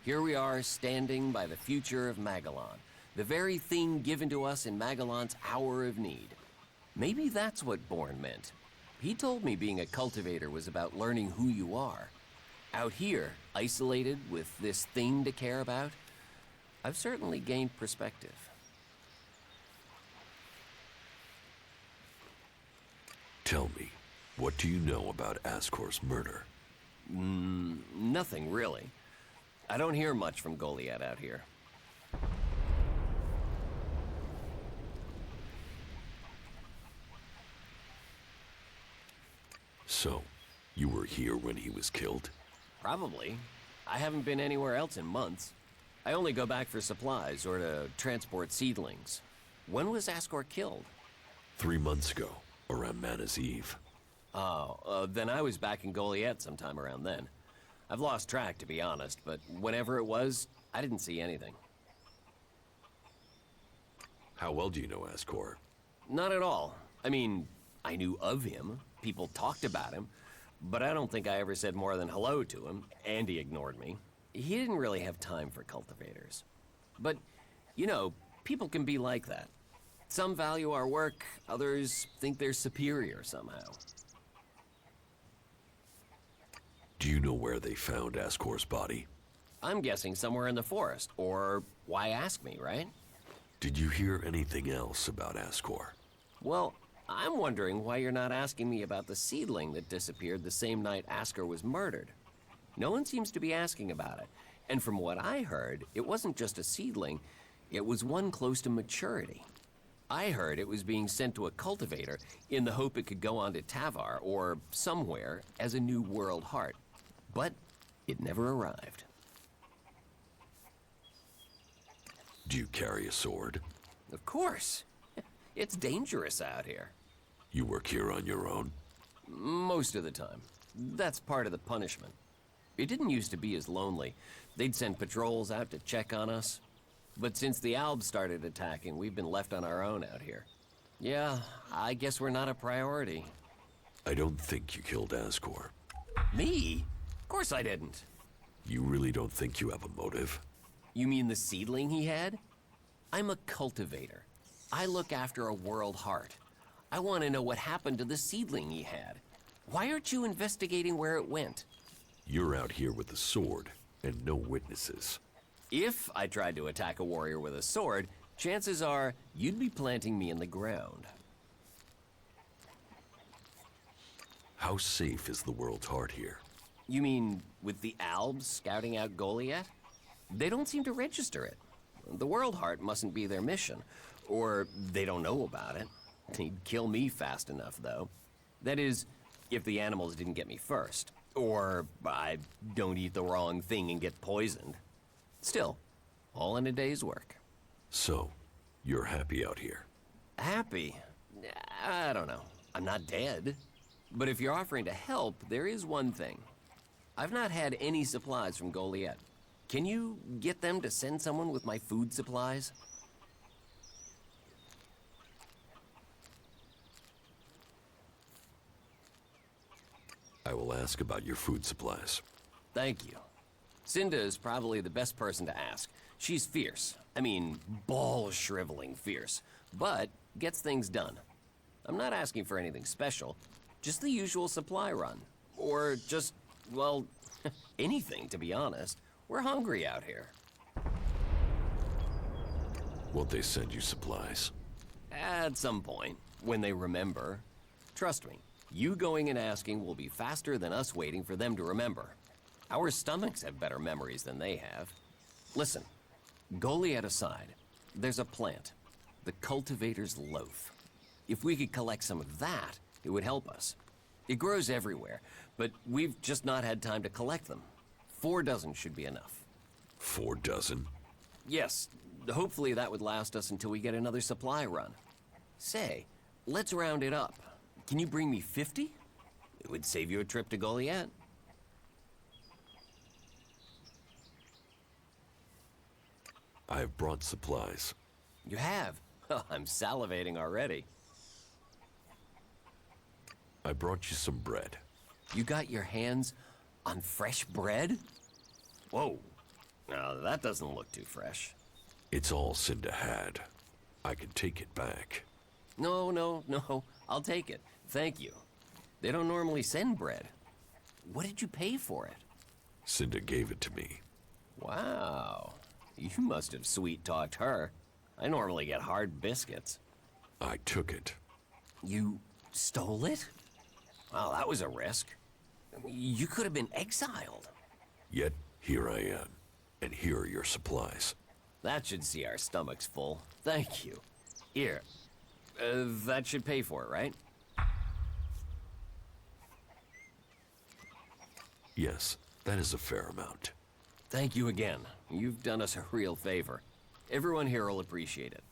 Here we are standing by the future of Magellan, the very thing given to us in Magellan's hour of need. Maybe that's what Bourne meant. He told me being a cultivator was about learning who you are. Out here, isolated with this thing to care about, I've certainly gained perspective. Tell me, what do you know about Ascor's murder? Nothing really. I don't hear much from Goliath out here. So, you were here when he was killed? Probably. I haven't been anywhere else in months. I only go back for supplies or to transport seedlings. When was Ascor killed? 3 months ago, around Mana's Eve. Oh, then I was back in Goliath sometime around then. I've lost track, to be honest, but whenever it was, I didn't see anything. How well do you know Ascor? Not at all. I mean, I knew of him. People talked about him. But I don't think I ever said more than hello to him, and he ignored me. He didn't really have time for cultivators. But, you know, people can be like that. Some value our work, others think they're superior somehow. Do you know where they found Ascor's body? I'm guessing somewhere in the forest, or why ask me, right? Did you hear anything else about Ascor? Well, I'm wondering why you're not asking me about the seedling that disappeared the same night Ascor was murdered. No one seems to be asking about it, and from what I heard, it wasn't just a seedling, it was one close to maturity. I heard it was being sent to a cultivator in the hope it could go on to Tavar or somewhere as a new world heart. But it never arrived. Do you carry a sword? Of course. It's dangerous out here. You work here on your own? Most of the time. That's part of the punishment. It didn't used to be as lonely. They'd send patrols out to check on us. But since the Albs started attacking, we've been left on our own out here. Yeah, I guess we're not a priority. I don't think you killed Ascor. Me? Of course I didn't. You really don't think you have a motive? You mean the seedling he had? I'm a cultivator. I look after a world heart. I want to know what happened to the seedling he had. Why aren't you investigating where it went? You're out here with a sword, and no witnesses. If I tried to attack a warrior with a sword, chances are you'd be planting me in the ground. How safe is the world's heart here? You mean with the Albs scouting out Goliath? They don't seem to register it. The World Heart mustn't be their mission, or they don't know about it. He'd kill me fast enough, though. That is, if the animals didn't get me first, or I don't eat the wrong thing and get poisoned. Still, all in a day's work. So, you're happy out here? Happy? I don't know. I'm not dead. But if you're offering to help, there is one thing. I've not had any supplies from Goliath. Can you get them to send someone with my food supplies? I will ask about your food supplies. Thank you. Cinda is probably the best person to ask. She's fierce. I mean, ball-shriveling fierce. But gets things done. I'm not asking for anything special. Just the usual supply run. Or just, well, anything, to be honest. We're hungry out here. Won't they send you supplies? At some point, when they remember. Trust me, you going and asking will be faster than us waiting for them to remember. Our stomachs have better memories than they have. Listen, Goliath aside, there's a plant, the cultivator's loaf. If we could collect some of that, it would help us. It grows everywhere, but we've just not had time to collect them. 4 dozen should be enough. 4 dozen? Yes, hopefully that would last us until we get another supply run. Say, let's round it up. Can you bring me 50? It would save you a trip to Goliath. I have brought supplies. You have? I'm salivating already. I brought you some bread. You got your hands on fresh bread? Whoa. Now, that doesn't look too fresh. It's all Cinda had. I can take it back. No. I'll take it. Thank you. They don't normally send bread. What did you pay for it? Cinda gave it to me. Wow. You must have sweet-talked her. I normally get hard biscuits. I took it. You stole it? Well, that was a risk. You could have been exiled. Yet, here I am. And here are your supplies. That should see our stomachs full. Thank you. Here. That should pay for it, right? Yes, that is a fair amount. Thank you again. You've done us a real favor. Everyone here will appreciate it.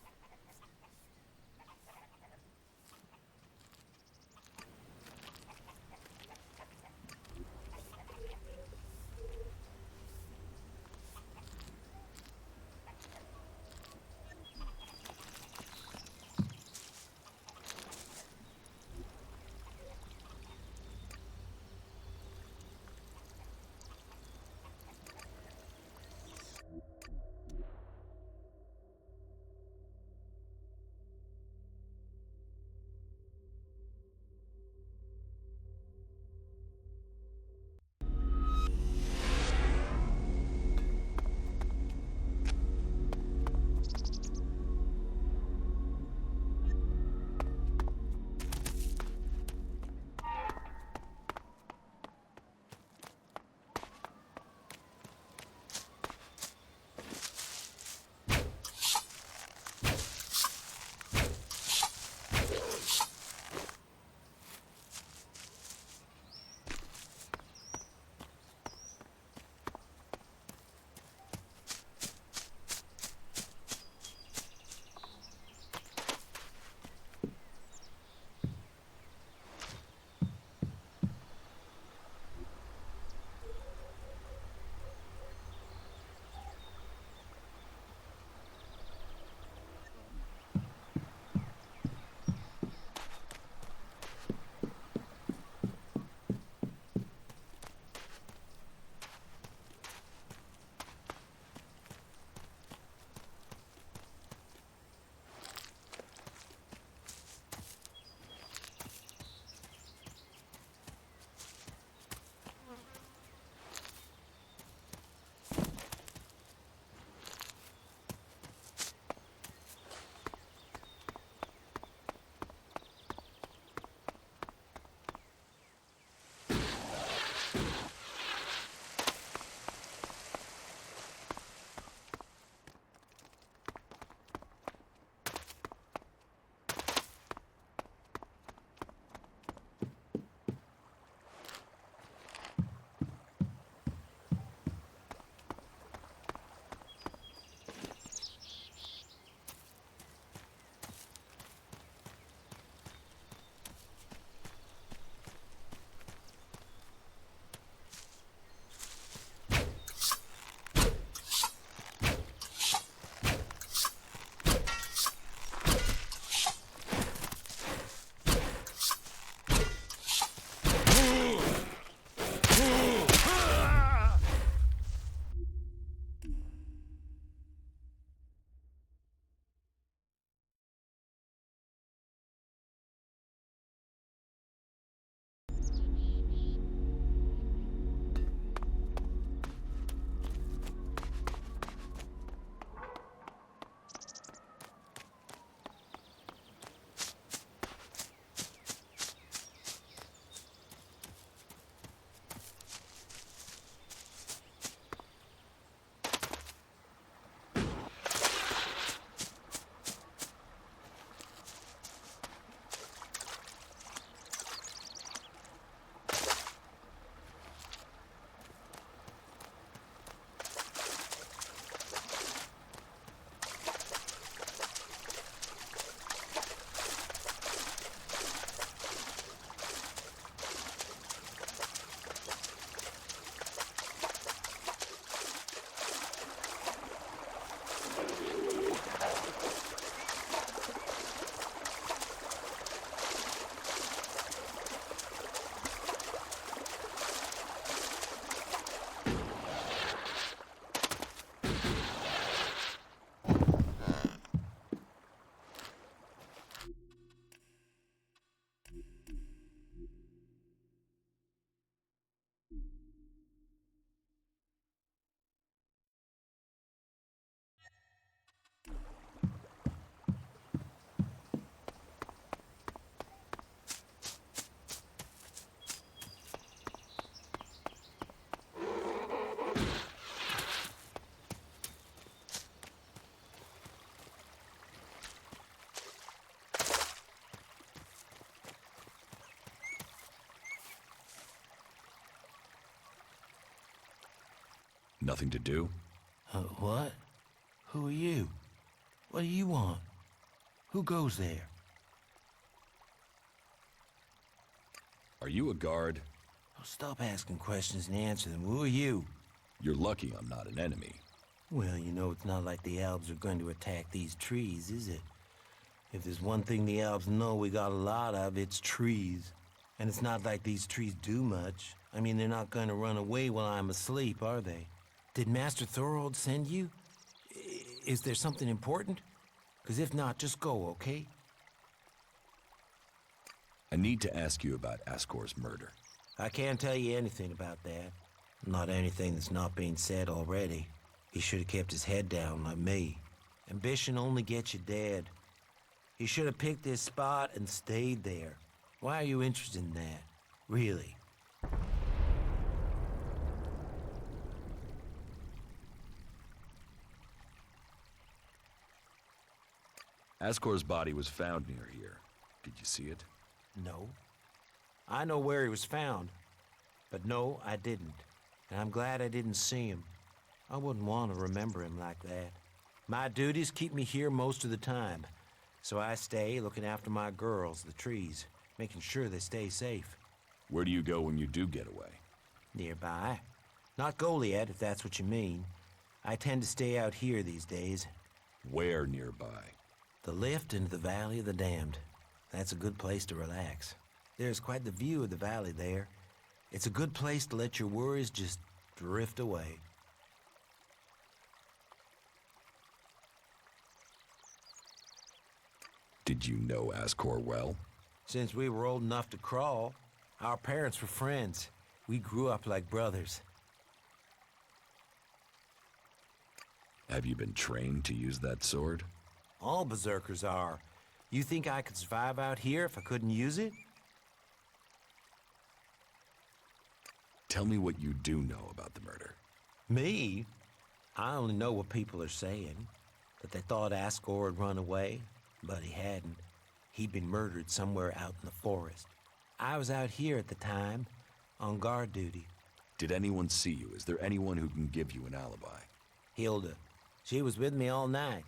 Nothing to do? What? Who are you? What do you want? Who goes there? Are you a guard? Oh, stop asking questions and answer them. Who are you? You're lucky I'm not an enemy. Well, you know, it's not like the elves are going to attack these trees, is it? If there's one thing the elves know we got a lot of, it's trees. And it's not like these trees do much. I mean, they're not going to run away while I'm asleep, are they? Did Master Thorold send you? Is there something important? Because if not, just go, okay? I need to ask you about Ascor's murder. I can't tell you anything about that. Not anything that's not being said already. He should have kept his head down like me. Ambition only gets you dead. He should have picked this spot and stayed there. Why are you interested in that? Really? Ascor's body was found near here. Did you see it? No. I know where he was found. But no, I didn't. And I'm glad I didn't see him. I wouldn't want to remember him like that. My duties keep me here most of the time. So I stay looking after my girls, the trees, making sure they stay safe. Where do you go when you do get away? Nearby. Not Goliad, if that's what you mean. I tend to stay out here these days. Where nearby? The lift into the Valley of the Damned. That's a good place to relax. There's quite the view of the valley there. It's a good place to let your worries just drift away. Did you know Ascor well? Since we were old enough to crawl, our parents were friends. We grew up like brothers. Have you been trained to use that sword? All berserkers are. You think I could survive out here if I couldn't use it? Tell me what you do know about the murder. Me? I only know what people are saying. That they thought Ascor had run away, but he hadn't. He'd been murdered somewhere out in the forest. I was out here at the time, on guard duty. Did anyone see you? Is there anyone who can give you an alibi? Hilda. She was with me all night.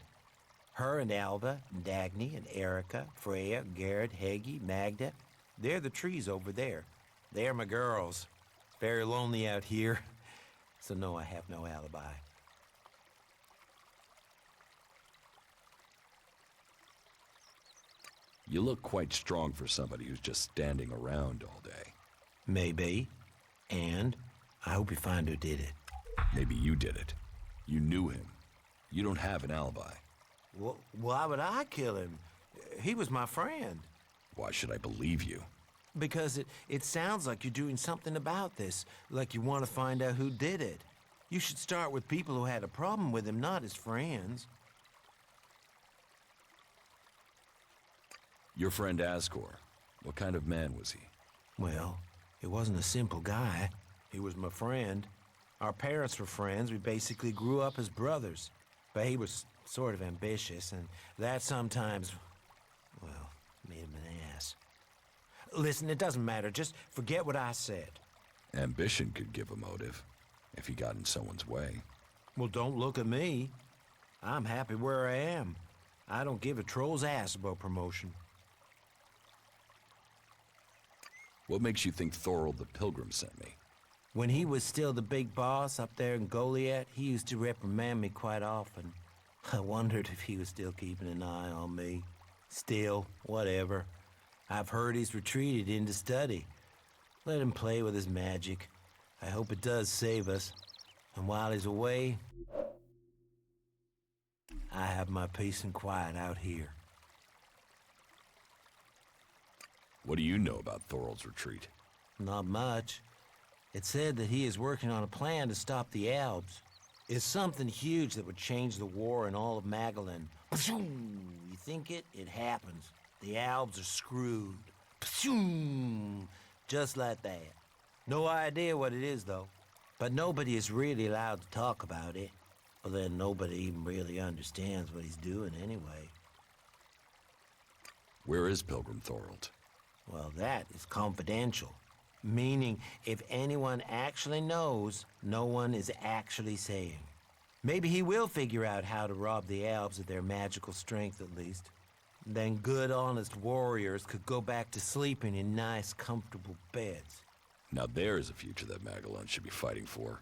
Her and Alva, and Dagny, and Erica, Freya, Garrett, Heggie, Magda. They're the trees over there. They're my girls. Very lonely out here. So no, I have no alibi. You look quite strong for somebody who's just standing around all day. Maybe. And I hope you find who did it. Maybe you did it. You knew him. You don't have an alibi. Well, why would I kill him? He was my friend. Why should I believe you? Because it sounds like you're doing something about this, like you want to find out who did it. You should start with people who had a problem with him, not his friends. Your friend Ascor, what kind of man was he? Well, he wasn't a simple guy. He was my friend. Our parents were friends. We basically grew up as brothers. But he was sort of ambitious, and that sometimes, well, made him an ass. Listen, it doesn't matter. Just forget what I said. Ambition could give a motive, if he got in someone's way. Well, don't look at me. I'm happy where I am. I don't give a troll's ass about promotion. What makes you think Thorold the Pilgrim sent me? When he was still the big boss up there in Goliath, he used to reprimand me quite often. I wondered if he was still keeping an eye on me. Still, whatever. I've heard he's retreated into study. Let him play with his magic. I hope it does save us. And while he's away, I have my peace and quiet out here. What do you know about Thorold's retreat? Not much. It said that he is working on a plan to stop the Albs. It's something huge that would change the war in all of Magellan. You think it? It happens. The Albs are screwed. Just like that. No idea what it is, though. But nobody is really allowed to talk about it. Well, then nobody even really understands what he's doing anyway. Where is Pilgrim Thorold? Well, that is confidential. Meaning, if anyone actually knows, no one is actually saying. Maybe he will figure out how to rob the elves of their magical strength, at least. Then good, honest warriors could go back to sleeping in nice, comfortable beds. Now there's a future that Magellan should be fighting for.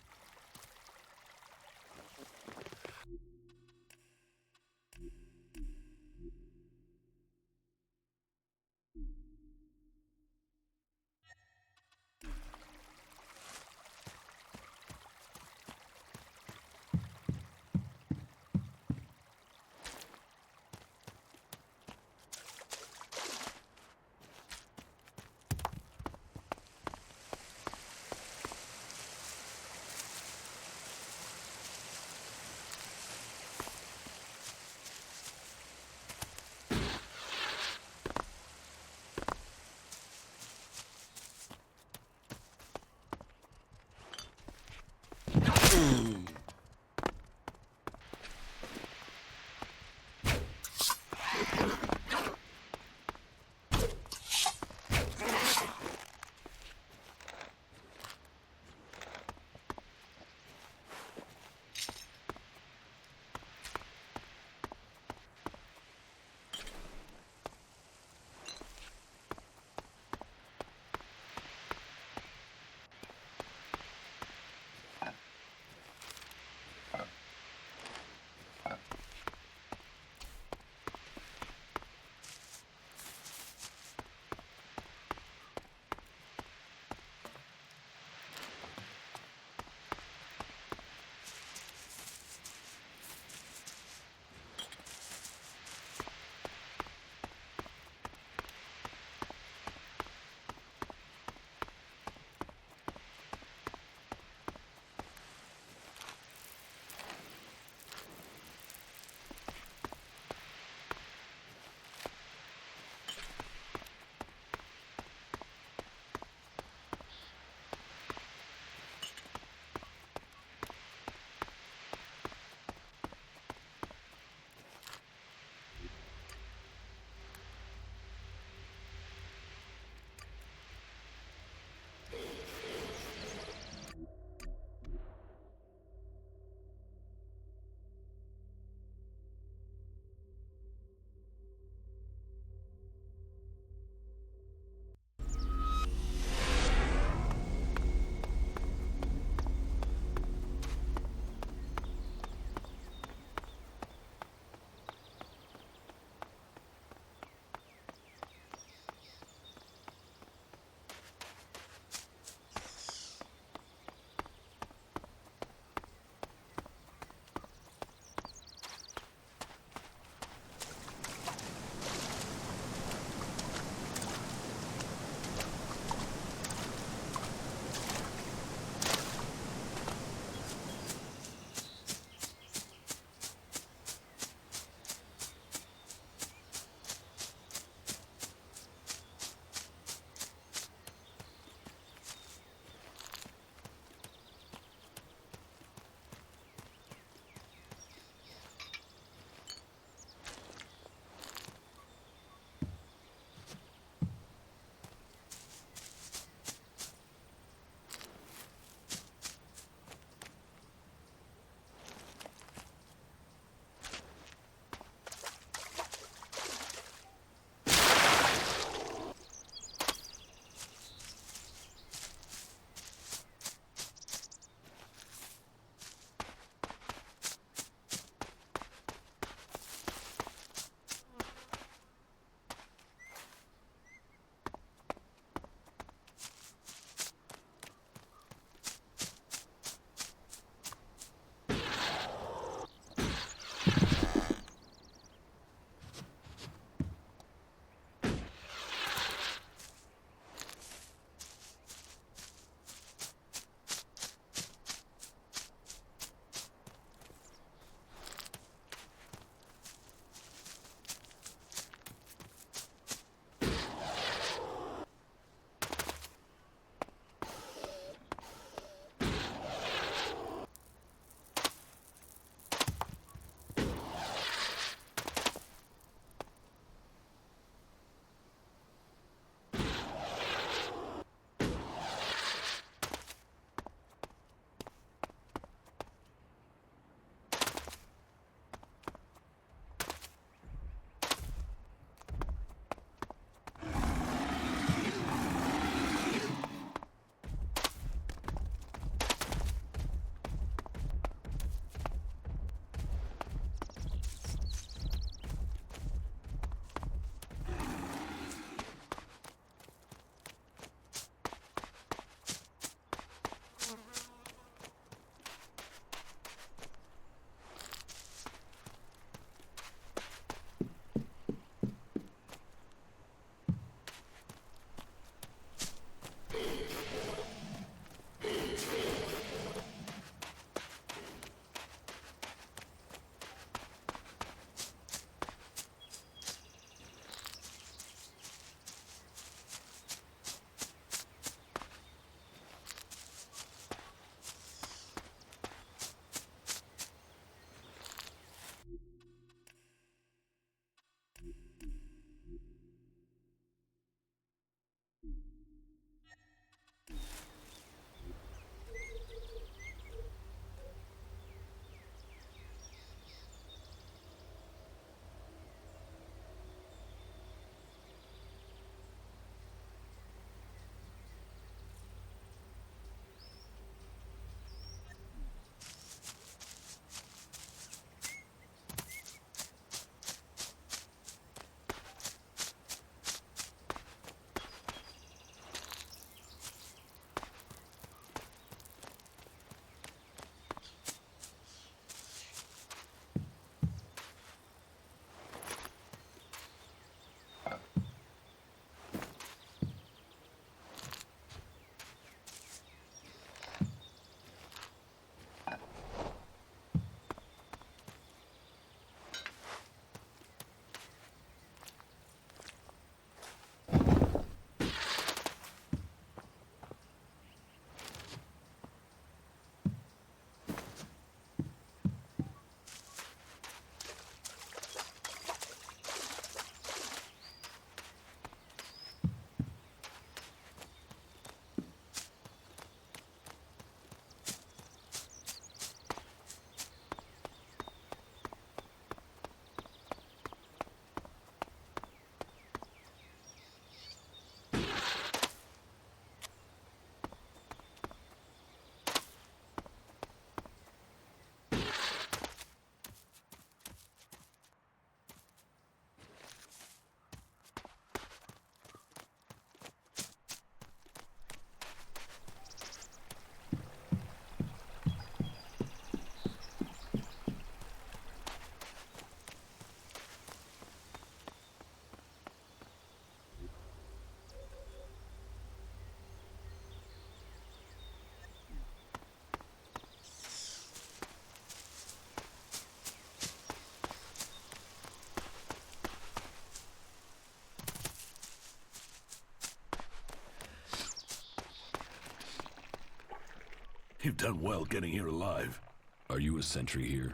You've done well getting here alive. Are you a sentry here?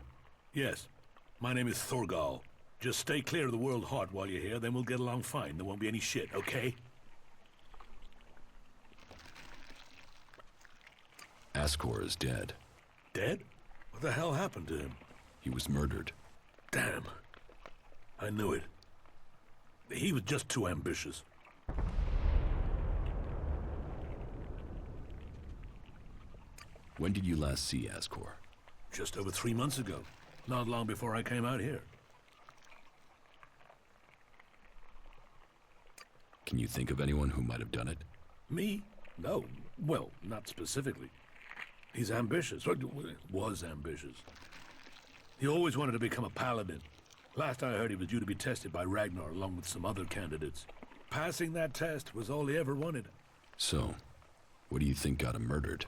Yes. My name is Thorgal. Just stay clear of the World Heart while you're here, then we'll get along fine. There won't be any shit, okay? Ascor is dead. Dead? What the hell happened to him? He was murdered. Damn. I knew it. He was just too ambitious. When did you last see Ascor? Just over 3 months ago. Not long before I came out here. Can you think of anyone who might have done it? Me? No. Well, not specifically. He's ambitious. Was ambitious. He always wanted to become a paladin. Last I heard, he was due to be tested by Ragnar along with some other candidates. Passing that test was all he ever wanted. So, what do you think got him murdered?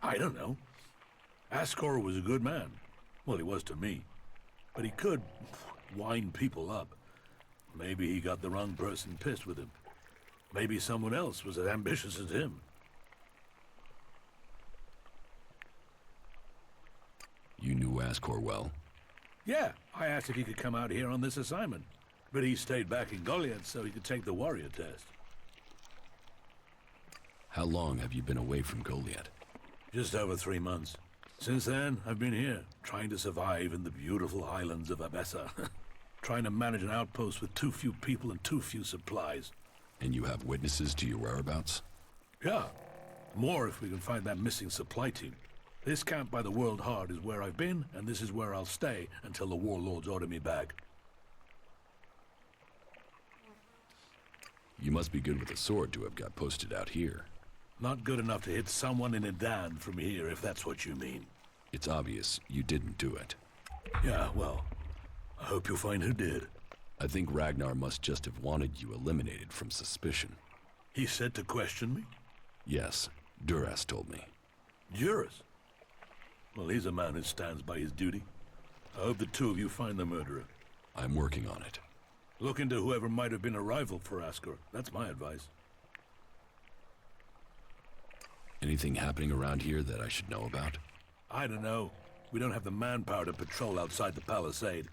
I don't know. Ascor was a good man. Well, he was to me. But he could wind people up. Maybe he got the wrong person pissed with him. Maybe someone else was as ambitious as him. You knew Ascor well? Yeah, I asked if he could come out here on this assignment. But he stayed back in Goliath so he could take the warrior test. How long have you been away from Goliath? Just over 3 months. Since then, I've been here, trying to survive in the beautiful islands of Abessa. Trying to manage an outpost with too few people and too few supplies. And you have witnesses to your whereabouts? Yeah. More if we can find that missing supply team. This camp by the World Heart is where I've been, and this is where I'll stay until the warlords order me back. You must be good with a sword to have got posted out here. Not good enough to hit someone in Edan from here, if that's what you mean. It's obvious you didn't do it. Yeah, well, I hope you'll find who did. I think Ragnar must just have wanted you eliminated from suspicion. He said to question me? Yes, Duras told me. Duras? Well, he's a man who stands by his duty. I hope the two of you find the murderer. I'm working on it. Look into whoever might have been a rival for Ascor. That's my advice. Anything happening around here that I should know about? I don't know. We don't have the manpower to patrol outside the palisade.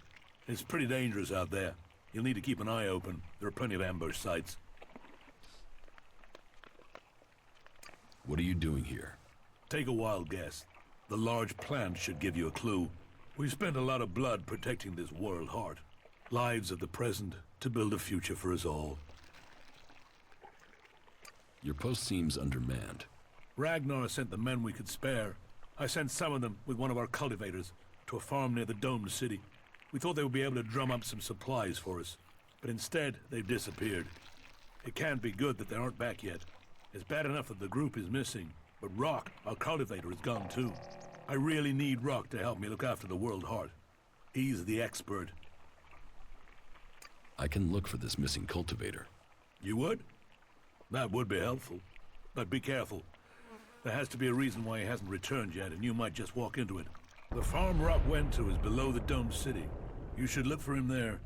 It's pretty dangerous out there. You'll need to keep an eye open. There are plenty of ambush sites. What are you doing here? Take a wild guess. The large plant should give you a clue. We've spent a lot of blood protecting this World Heart. Lives of the present to build a future for us all. Your post seems undermanned. Ragnar sent the men we could spare. I sent some of them with one of our cultivators to a farm near the domed city. We thought they would be able to drum up some supplies for us, but instead they've disappeared. It can't be good that they aren't back yet. It's bad enough that the group is missing, but Rock, our cultivator, is gone too. I really need Rock to help me look after the World Heart. He's the expert. I can look for this missing cultivator. You would? That would be helpful. But be careful. There has to be a reason why he hasn't returned yet, and you might just walk into it. The farm Rock went to is below the domed city. You should look for him there.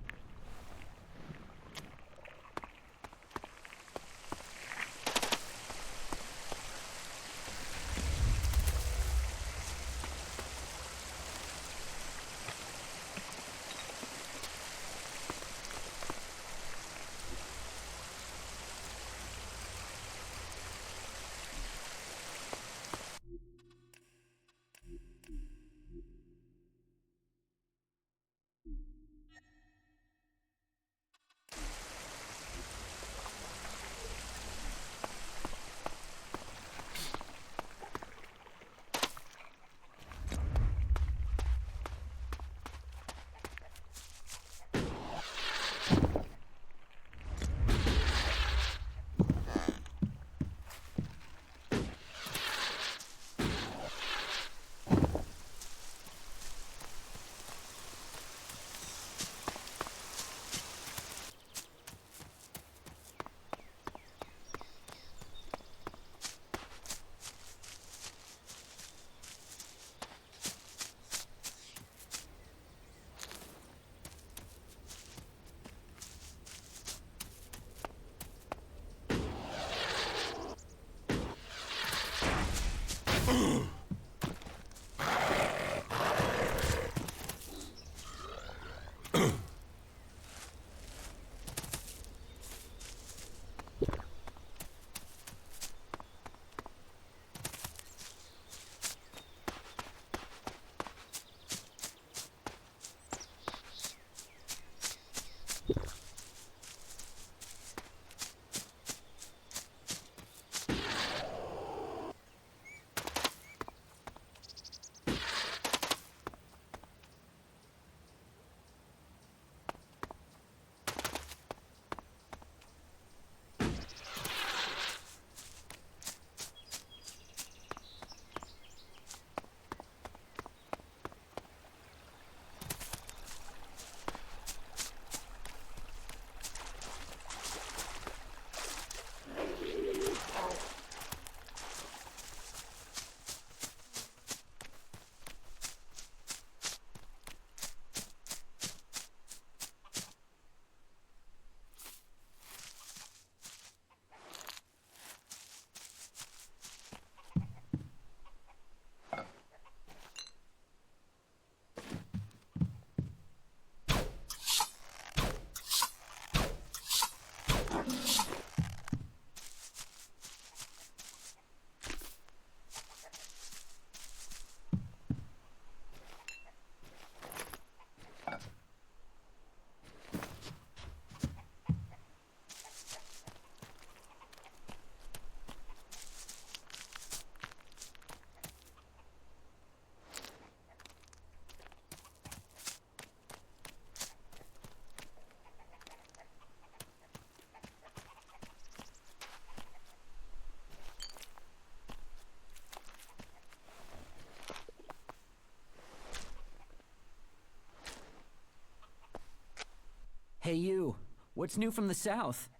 Hey you, what's new from the south?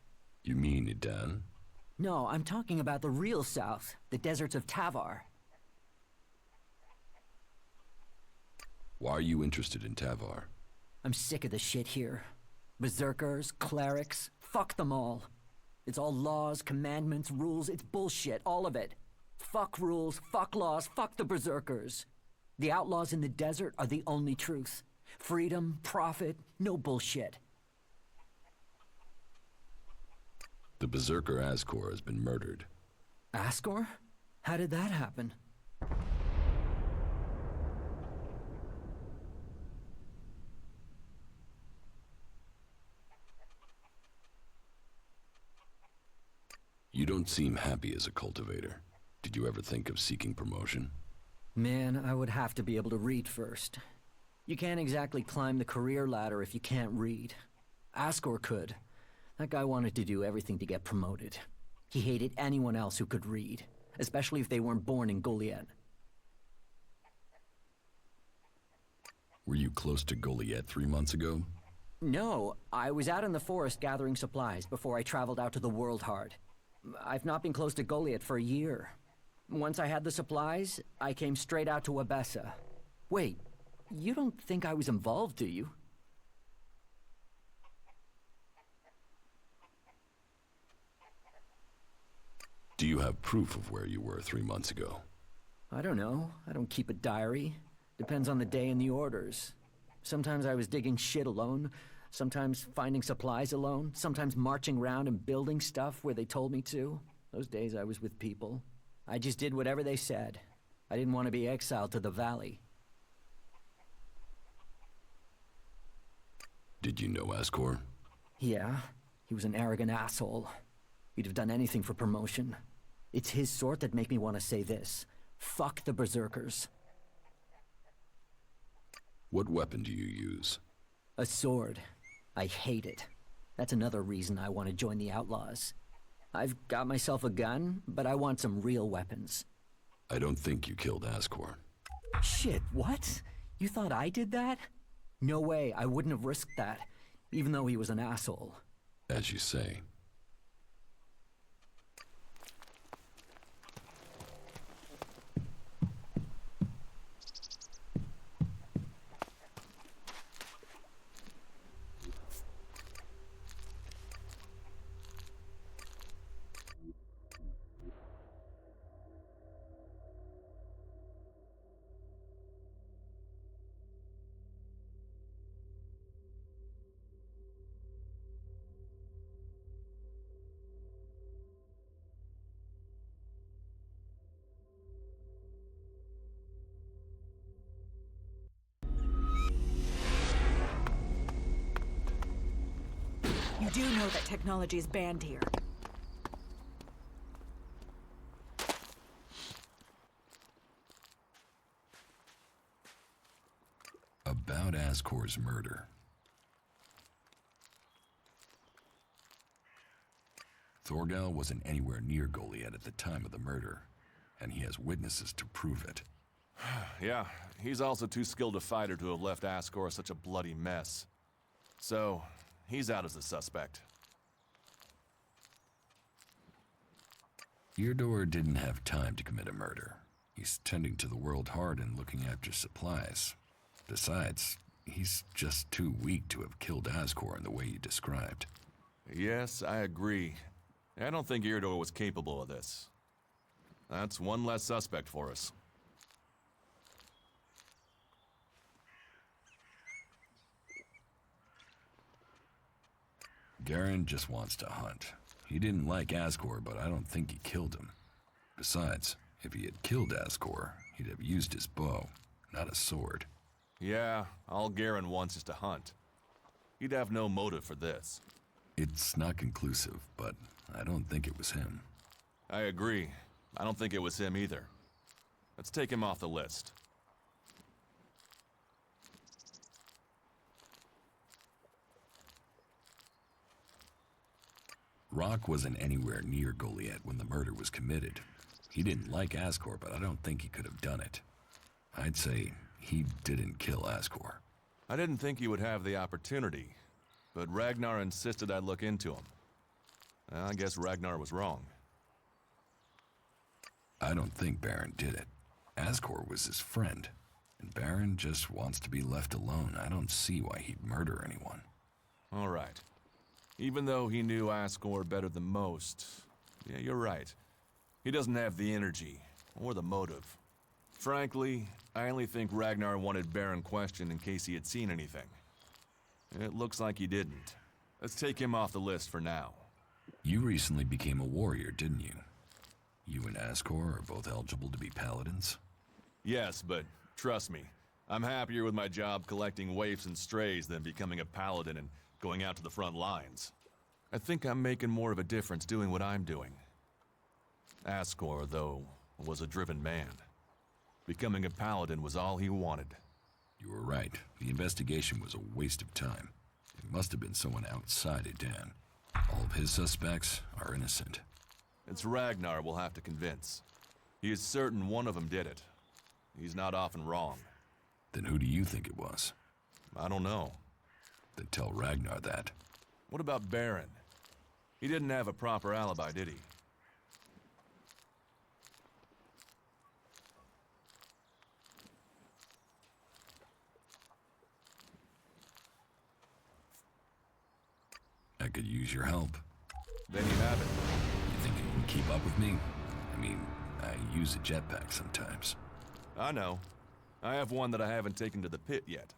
You mean Idan? No, I'm talking about the real south, the deserts of Tavar. Why are you interested in Tavar? I'm sick of the shit here. Berserkers, clerics, fuck them all. It's all laws, commandments, rules, it's bullshit, all of it. Fuck rules, fuck laws, fuck the berserkers. The outlaws in the desert are the only truth. Freedom, profit, no bullshit. The berserker Ascor has been murdered. Ascor? How did that happen? You don't seem happy as a cultivator. Did you ever think of seeking promotion? Man, I would have to be able to read first. You can't exactly climb the career ladder if you can't read. Ascor could. That guy wanted to do everything to get promoted. He hated anyone else who could read, especially if they weren't born in Goliath. Were you close to Goliath 3 months ago? No, I was out in the forest gathering supplies before I traveled out to the World Hard. I've not been close to Goliath for a year. Once I had the supplies, I came straight out to Abessa. Wait, you don't think I was involved, do you? Do you have proof of where you were 3 months ago? I don't know. I don't keep a diary. Depends on the day and the orders. Sometimes I was digging shit alone, sometimes finding supplies alone, sometimes marching around and building stuff where they told me to. Those days I was with people. I just did whatever they said. I didn't want to be exiled to the valley. Did you know Ascor? Yeah, he was an arrogant asshole. He'd have done anything for promotion. It's his sort that make me want to say this. Fuck the berserkers. What weapon do you use? A sword. I hate it. That's another reason I want to join the outlaws. I've got myself a gun, but I want some real weapons. I don't think you killed Ascor. Shit, what? You thought I did that? No way, I wouldn't have risked that, even though he was an asshole. As you say. You do know that technology is banned here. About Ascor's murder. Thorgal wasn't anywhere near Goliath at the time of the murder, and he has witnesses to prove it. Yeah, he's also too skilled a fighter to have left Ascor such a bloody mess. So, he's out as a suspect. Eardor didn't have time to commit a murder. He's tending to the World Hard and looking after supplies. Besides, he's just too weak to have killed Ascor in the way you described. Yes, I agree. I don't think Eardor was capable of this. That's one less suspect for us. Garen just wants to hunt. He didn't like Ascor, but I don't think he killed him. Besides, if he had killed Ascor, he'd have used his bow, not a sword. Yeah, all Garen wants is to hunt. He'd have no motive for this. It's not conclusive, but I don't think it was him. I agree. I don't think it was him either. Let's take him off the list. Rock wasn't anywhere near Goliath when the murder was committed. He didn't like Ascor, but I don't think he could have done it. I'd say he didn't kill Ascor. I didn't think he would have the opportunity. but Ragnar insisted I look into him. I guess Ragnar was wrong. I don't think Baron did it. Ascor was his friend, and Baron just wants to be left alone. I don't see why he'd murder anyone. All right. Even though he knew Ascor better than most, yeah, you're right. He doesn't have the energy, or the motive. Frankly, I only think Ragnar wanted Baron questioned in case he had seen anything. It looks like he didn't. Let's take him off the list for now. You recently became a warrior, didn't you? You and Ascor are both eligible to be paladins? Yes, but trust me, I'm happier with my job collecting waifs and strays than becoming a paladin and going out to the front lines. I think I'm making more of a difference doing what I'm doing. Ascor, though, was a driven man. Becoming a paladin was all he wanted. You were right. The investigation was a waste of time. It must have been someone outside Edan. All of his suspects are innocent. It's Ragnar we'll have to convince. He is certain one of them did it. He's not often wrong. Then who do you think it was? I don't know. Then tell Ragnar that. What about Baron? He didn't have a proper alibi, did he? I could use your help. Then you have it. You think you can keep up with me? I mean, I use a jetpack sometimes. I know. I have one that I haven't taken to the pit yet.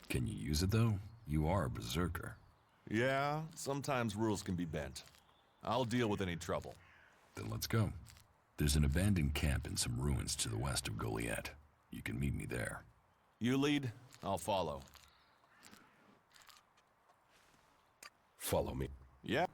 Can you use it, though? You are a berserker. Yeah, sometimes rules can be bent. I'll deal with any trouble. Then let's go. There's an abandoned camp in some ruins to the west of Goliath. You can meet me there. You lead, I'll follow. Follow me. Yeah.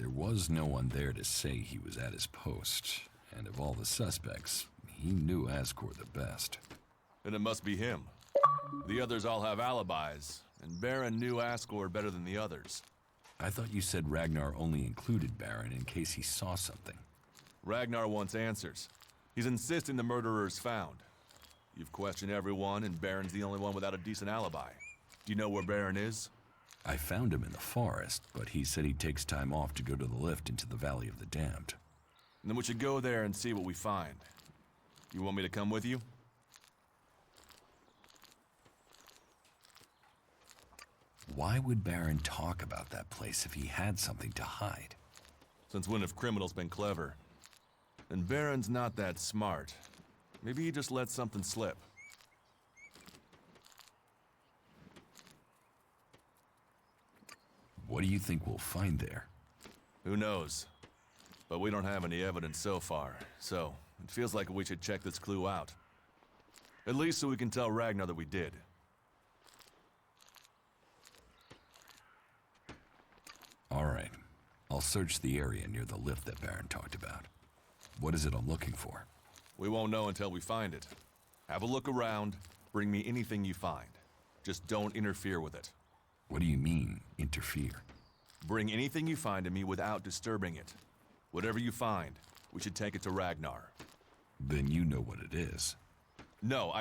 There was no one there to say he was at his post, and of all the suspects, he knew Ascor the best. Then it must be him. The others all have alibis, and Baron knew Ascor better than the others. I thought you said Ragnar only included Baron in case he saw something. Ragnar wants answers. He's insisting the murderer is found. You've questioned everyone, and Baron's the only one without a decent alibi. Do you know where Baron is? I found him in the forest, but he said he takes time off to go to the lift into the Valley of the Damned. Then we should go there and see what we find. You want me to come with you? Why would Baron talk about that place if he had something to hide? Since when have criminals been clever? And Baron's not that smart. Maybe he just let something slip. What do you think we'll find there? Who knows? But we don't have any evidence so far, so it feels like we should check this clue out. At least so we can tell Ragnar that we did. All right. I'll search the area near the lift that Baron talked about. What is it I'm looking for? We won't know until we find it. Have a look around, bring me anything you find. Just don't interfere with it. What do you mean, interfere? Bring anything you find to me without disturbing it. Whatever you find, we should take it to Ragnar. Then you know what it is. No,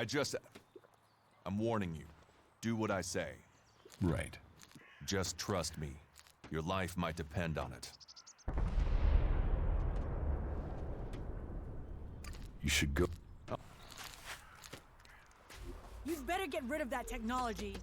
I'm warning you. Do what I say. Right. Just trust me. Your life might depend on it. You should go. You'd better get rid of that technology.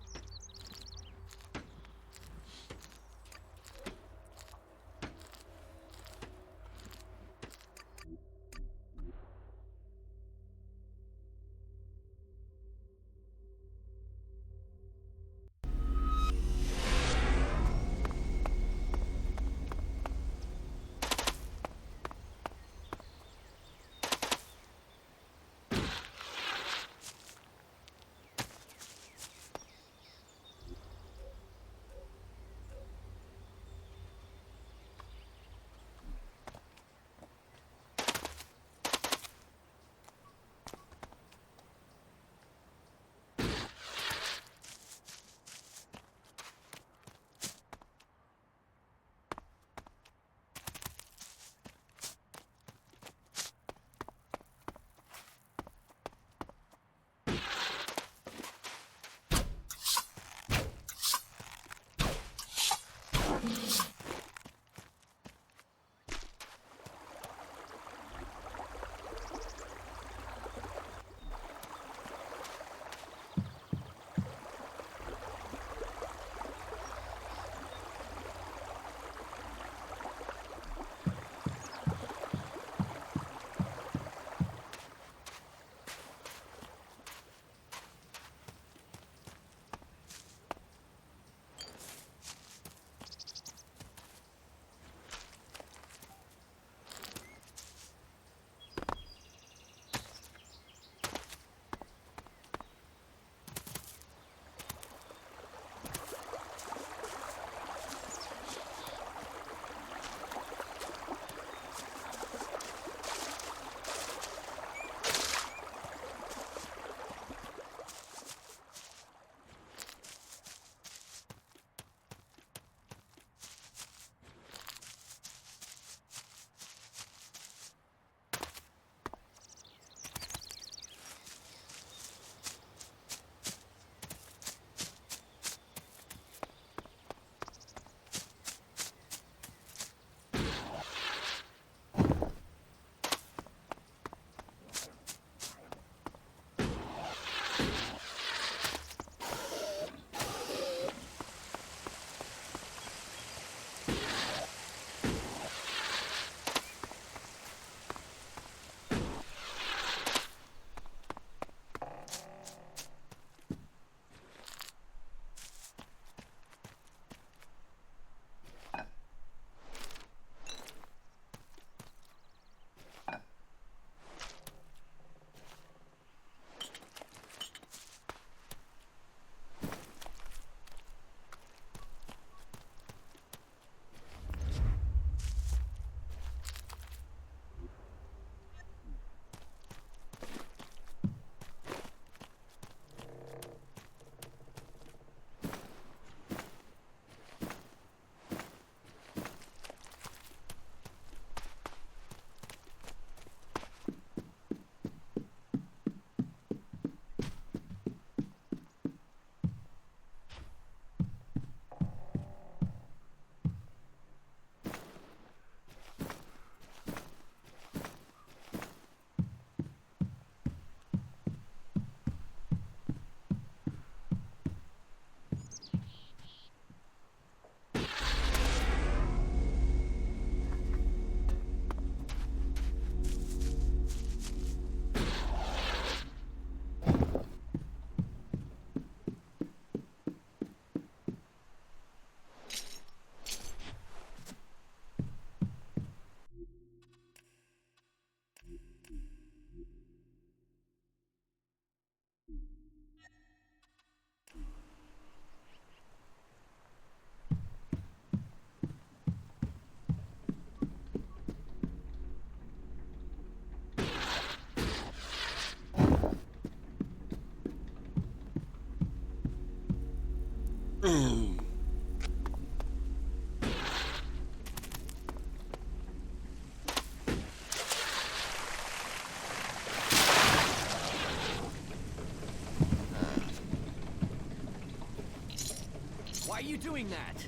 you doing that?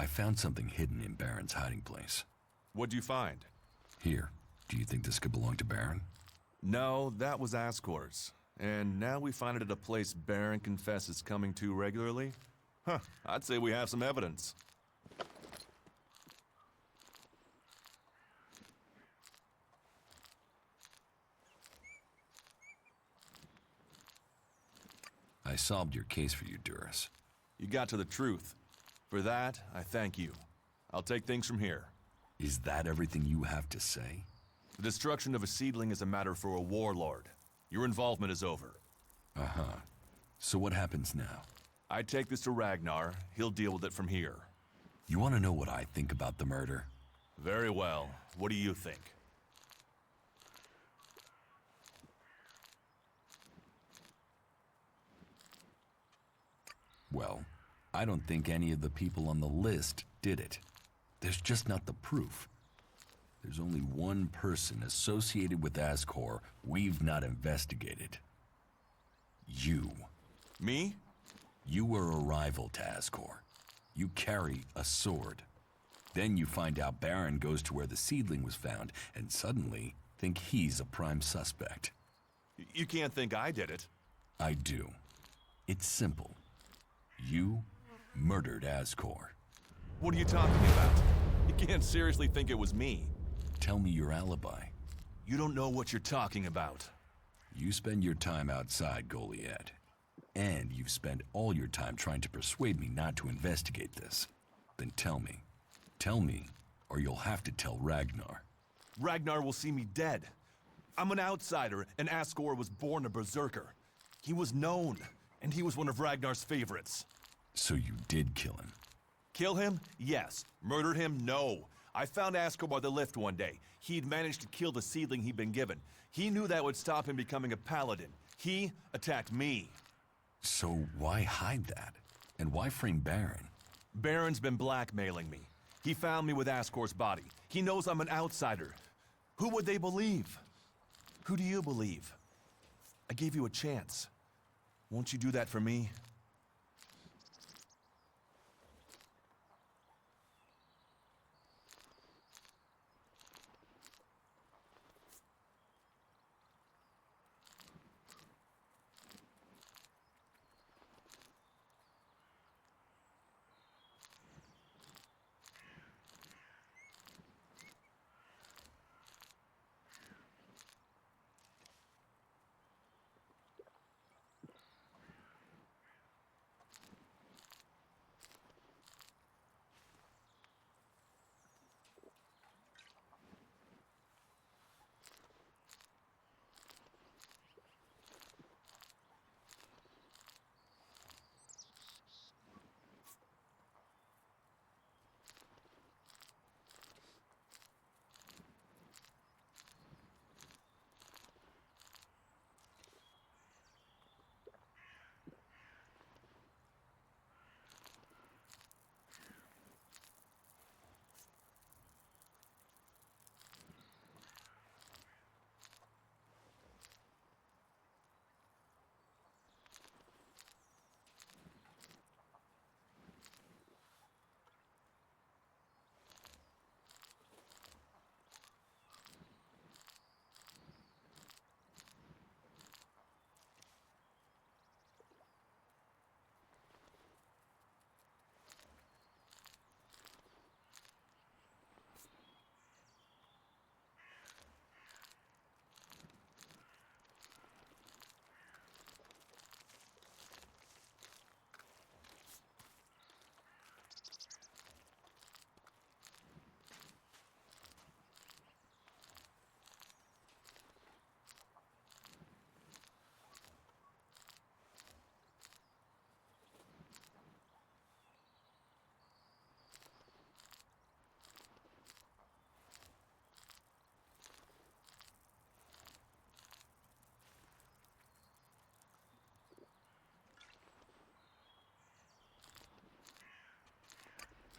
I found something hidden in Baron's hiding place. What'd you find? Here. Do you think this could belong to Baron? No, that was Ascor's. And now we find it at a place Baron confesses coming to regularly? Huh, I'd say we have some evidence. I solved your case for you, Duras. You got to the truth. For that, I thank you. I'll take things from here. Is that everything you have to say? The destruction of a seedling is a matter for a warlord. Your involvement is over. Uh-huh. So what happens now? I take this to Ragnar. He'll deal with it from here. You want to know what I think about the murder? Very well. What do you think? I don't think any of the people on the list did it. There's just not the proof. There's only one person associated with Ascor we've not investigated. You. Me? You were a rival to Ascor. You carry a sword. Then you find out Baron goes to where the seedling was found, and suddenly think he's a prime suspect. You can't think I did it. I do. It's simple. You murdered Ascor. What are you talking about? You can't seriously think it was me. Tell me your alibi. You don't know what you're talking about. You spend your time outside, Goliad. And you've spent all your time trying to persuade me not to investigate this. Then tell me. Tell me, or you'll have to tell Ragnar. Ragnar will see me dead. I'm an outsider, and Ascor was born a berserker. He was known, and he was one of Ragnar's favorites. So you did kill him? Kill him? Yes. Murdered him? No. I found Ascor by the lift one day. He'd managed to kill the seedling he'd been given. He knew that would stop him becoming a paladin. He attacked me. So why hide that? And why frame Baron? Baron's been blackmailing me. He found me with Ascor's body. He knows I'm an outsider. Who would they believe? Who do you believe? I gave you a chance. Won't you do that for me?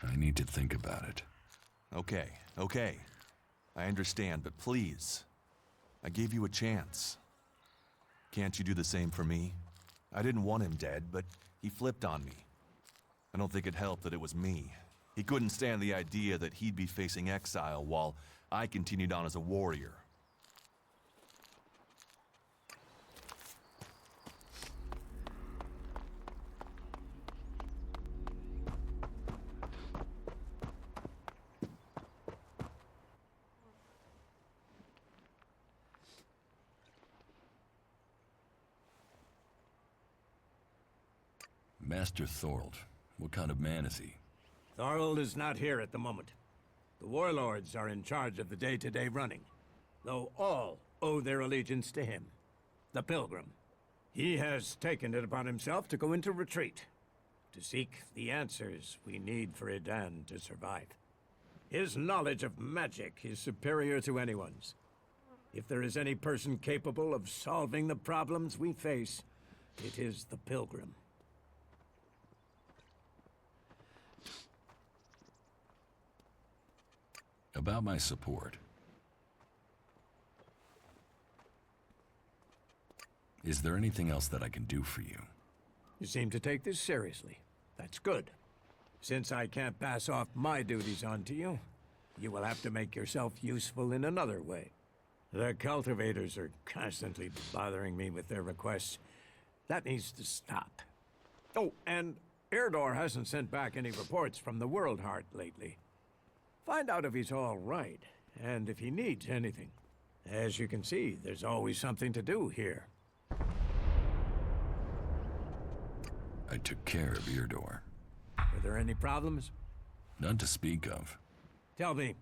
I need to think about it. Okay. I understand, but please. I gave you a chance. Can't you do the same for me? I didn't want him dead, but he flipped on me. I don't think it helped that it was me. He couldn't stand the idea that he'd be facing exile while I continued on as a warrior. Master Thorold, what kind of man is he? Thorold is not here at the moment. The warlords are in charge of the day-to-day running, though all owe their allegiance to him, the Pilgrim. He has taken it upon himself to go into retreat, to seek the answers we need for Edan to survive. His knowledge of magic is superior to anyone's. If there is any person capable of solving the problems we face, it is the Pilgrim. About my support. Is there anything else that I can do for you? You seem to take this seriously. That's good. Since I can't pass off my duties onto you, you will have to make yourself useful in another way. The cultivators are constantly bothering me with their requests. That needs to stop. Oh, and Irdor hasn't sent back any reports from the World Heart lately. Find out if he's all right, and if he needs anything. As you can see, there's always something to do here. I took care of Irdor. Were there any problems? None to speak of. Tell me,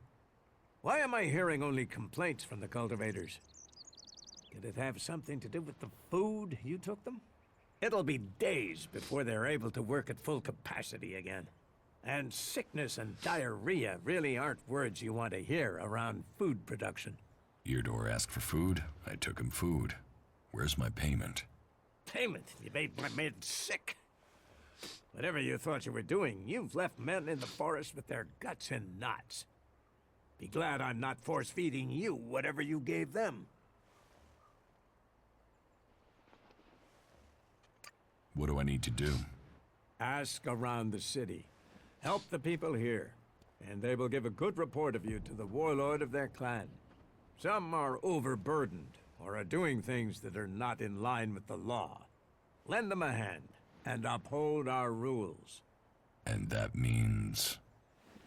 why am I hearing only complaints from the cultivators? Did it have something to do with the food you took them? It'll be days before they're able to work at full capacity again. And sickness and diarrhea really aren't words you want to hear around food production. Irdor asked for food. I took him food. Where's my payment? Payment? You made my men sick. Whatever you thought you were doing, you've left men in the forest with their guts in knots. Be glad I'm not force-feeding you whatever you gave them. What do I need to do? Ask around the city. Help the people here, and they will give a good report of you to the warlord of their clan. Some are overburdened, or are doing things that are not in line with the law. Lend them a hand, and uphold our rules. And that means...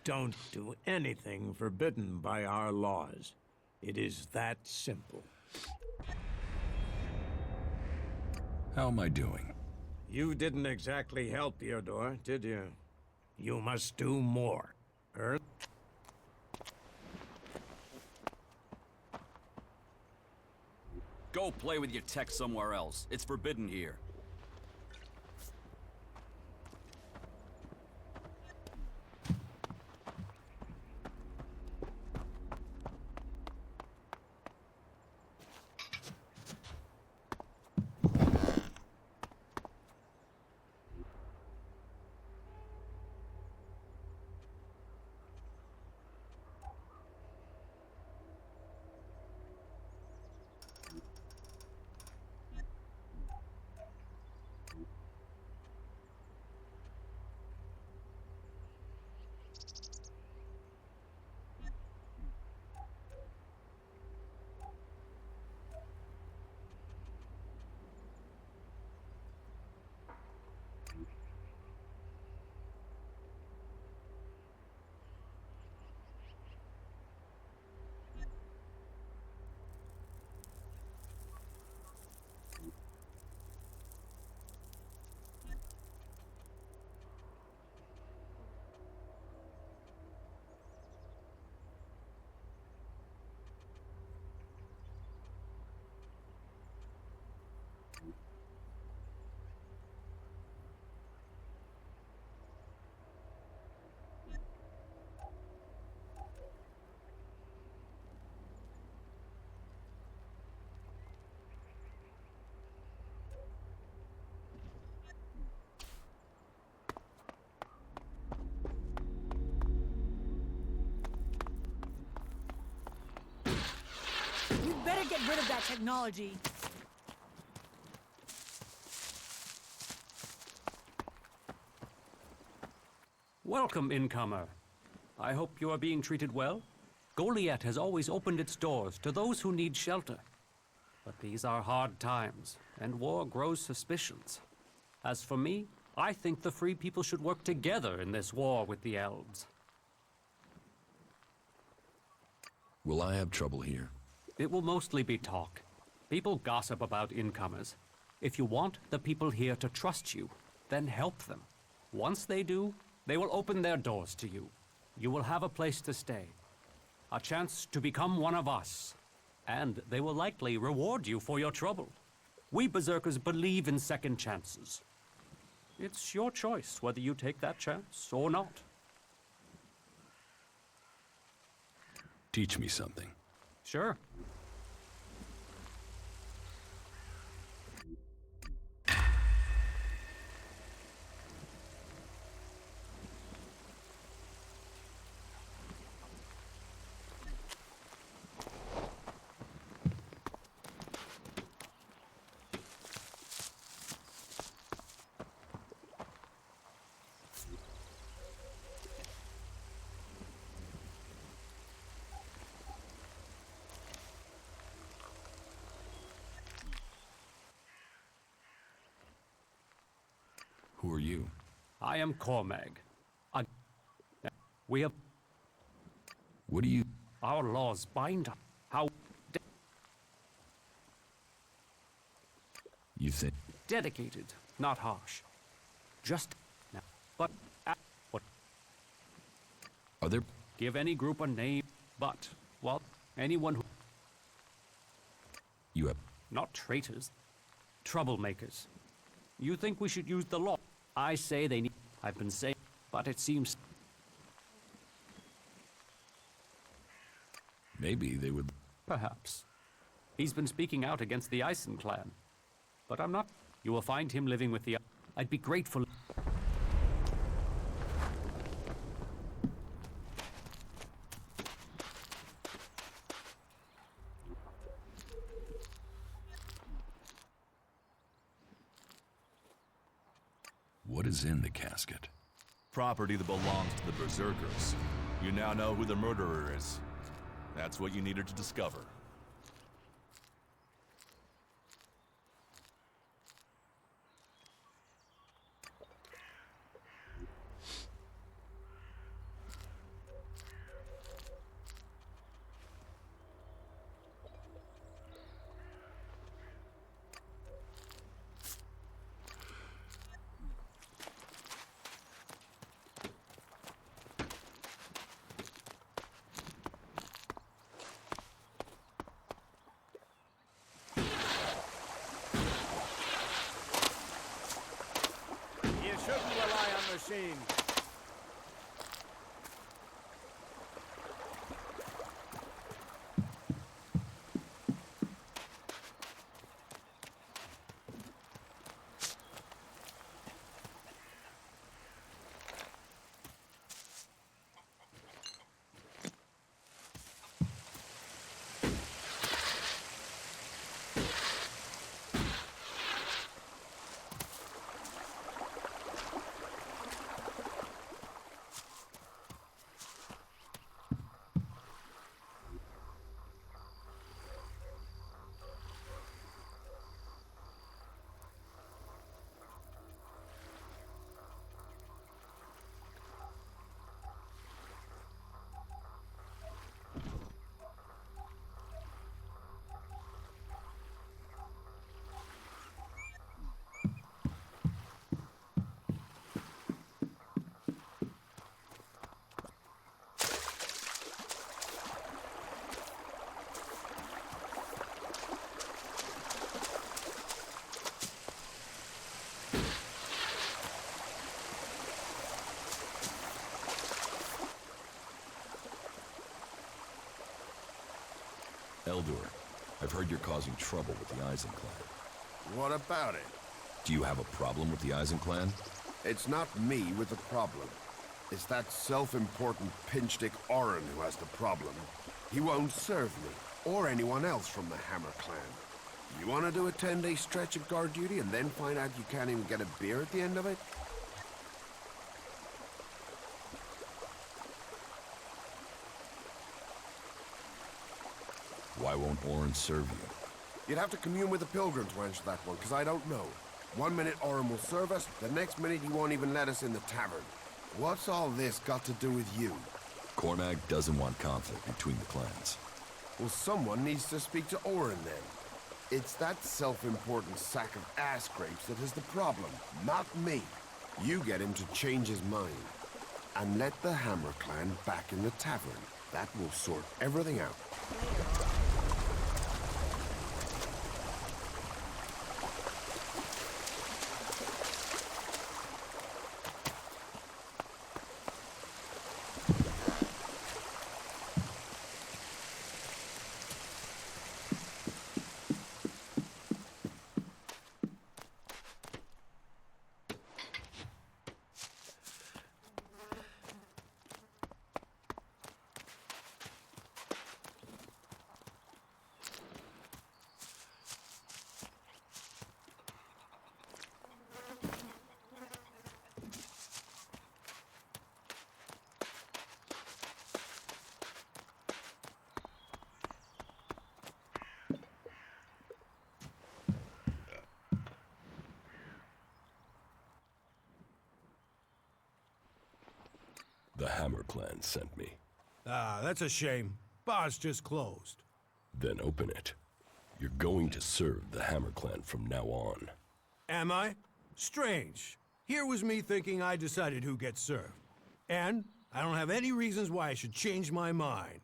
Don't do anything forbidden by our laws. It is that simple. How am I doing? You didn't exactly help Irdor, did you? You must do more. Go play with your tech somewhere else. It's forbidden here. You'd better get rid of that technology. Welcome, incomer. I hope you are being treated well. Goliath has always opened its doors to those who need shelter. But these are hard times, and war grows suspicions. As for me, I think the free people should work together in this war with the elves. Will I have trouble here? It will mostly be talk. People gossip about incomers. If you want the people here to trust you, then help them. Once they do, they will open their doors to you. You will have a place to stay, a chance to become one of us, and they will likely reward you for your trouble. We Berserkers believe in second chances. It's your choice whether you take that chance or not. Teach me something. Sure. Who are you? I am Cormag. We have... What do you... Our laws bind us. How... You think... Dedicated, not harsh. Just... But... What... Are there... Give any group a name, but... Well, anyone who... You have... Not traitors. Troublemakers. You think we should use the law? I say they need... I've been saying... But it seems... Maybe they would... Perhaps. He's been speaking out against the Eisen clan. But I'm not... You will find him living with the... I'd be grateful... What is in the casket? Property that belongs to the Berserkers. You now know who the murderer is. That's what you needed to discover. You shouldn't rely on machines. Eldur, I've heard you're causing trouble with the Eisen clan. What about it? Do you have a problem with the Eisen clan? It's not me with the problem. It's that self-important pinchstick Orin who has the problem. He won't serve me, or anyone else from the Hammer clan. You want to do a 10-day stretch of guard duty and then find out you can't even get a beer at the end of it? Why won't Orin serve you? You'd have to commune with the Pilgrim to answer that one, because I don't know. One minute Orin will serve us, the next minute he won't even let us in the tavern. What's all this got to do with you? Cormag doesn't want conflict between the clans. Well, someone needs to speak to Orin then. It's that self-important sack of ass grapes that is the problem, not me. You get him to change his mind. And let the Hammer clan back in the tavern. That will sort everything out. Hammer Clan sent me. Ah, that's a shame. Bar's just closed. Then open it. You're going to serve the Hammer Clan from now on. Am I? Strange. Here was me thinking I decided who gets served. And I don't have any reasons why I should change my mind.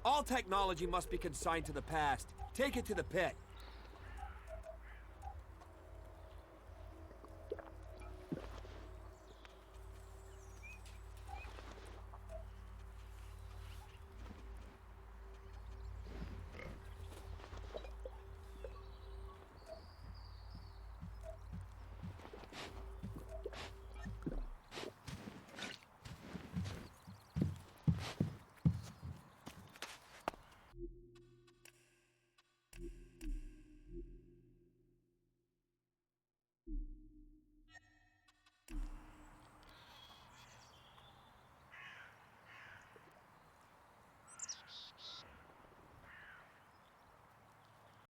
All technology must be consigned to the past. Take it to the pit.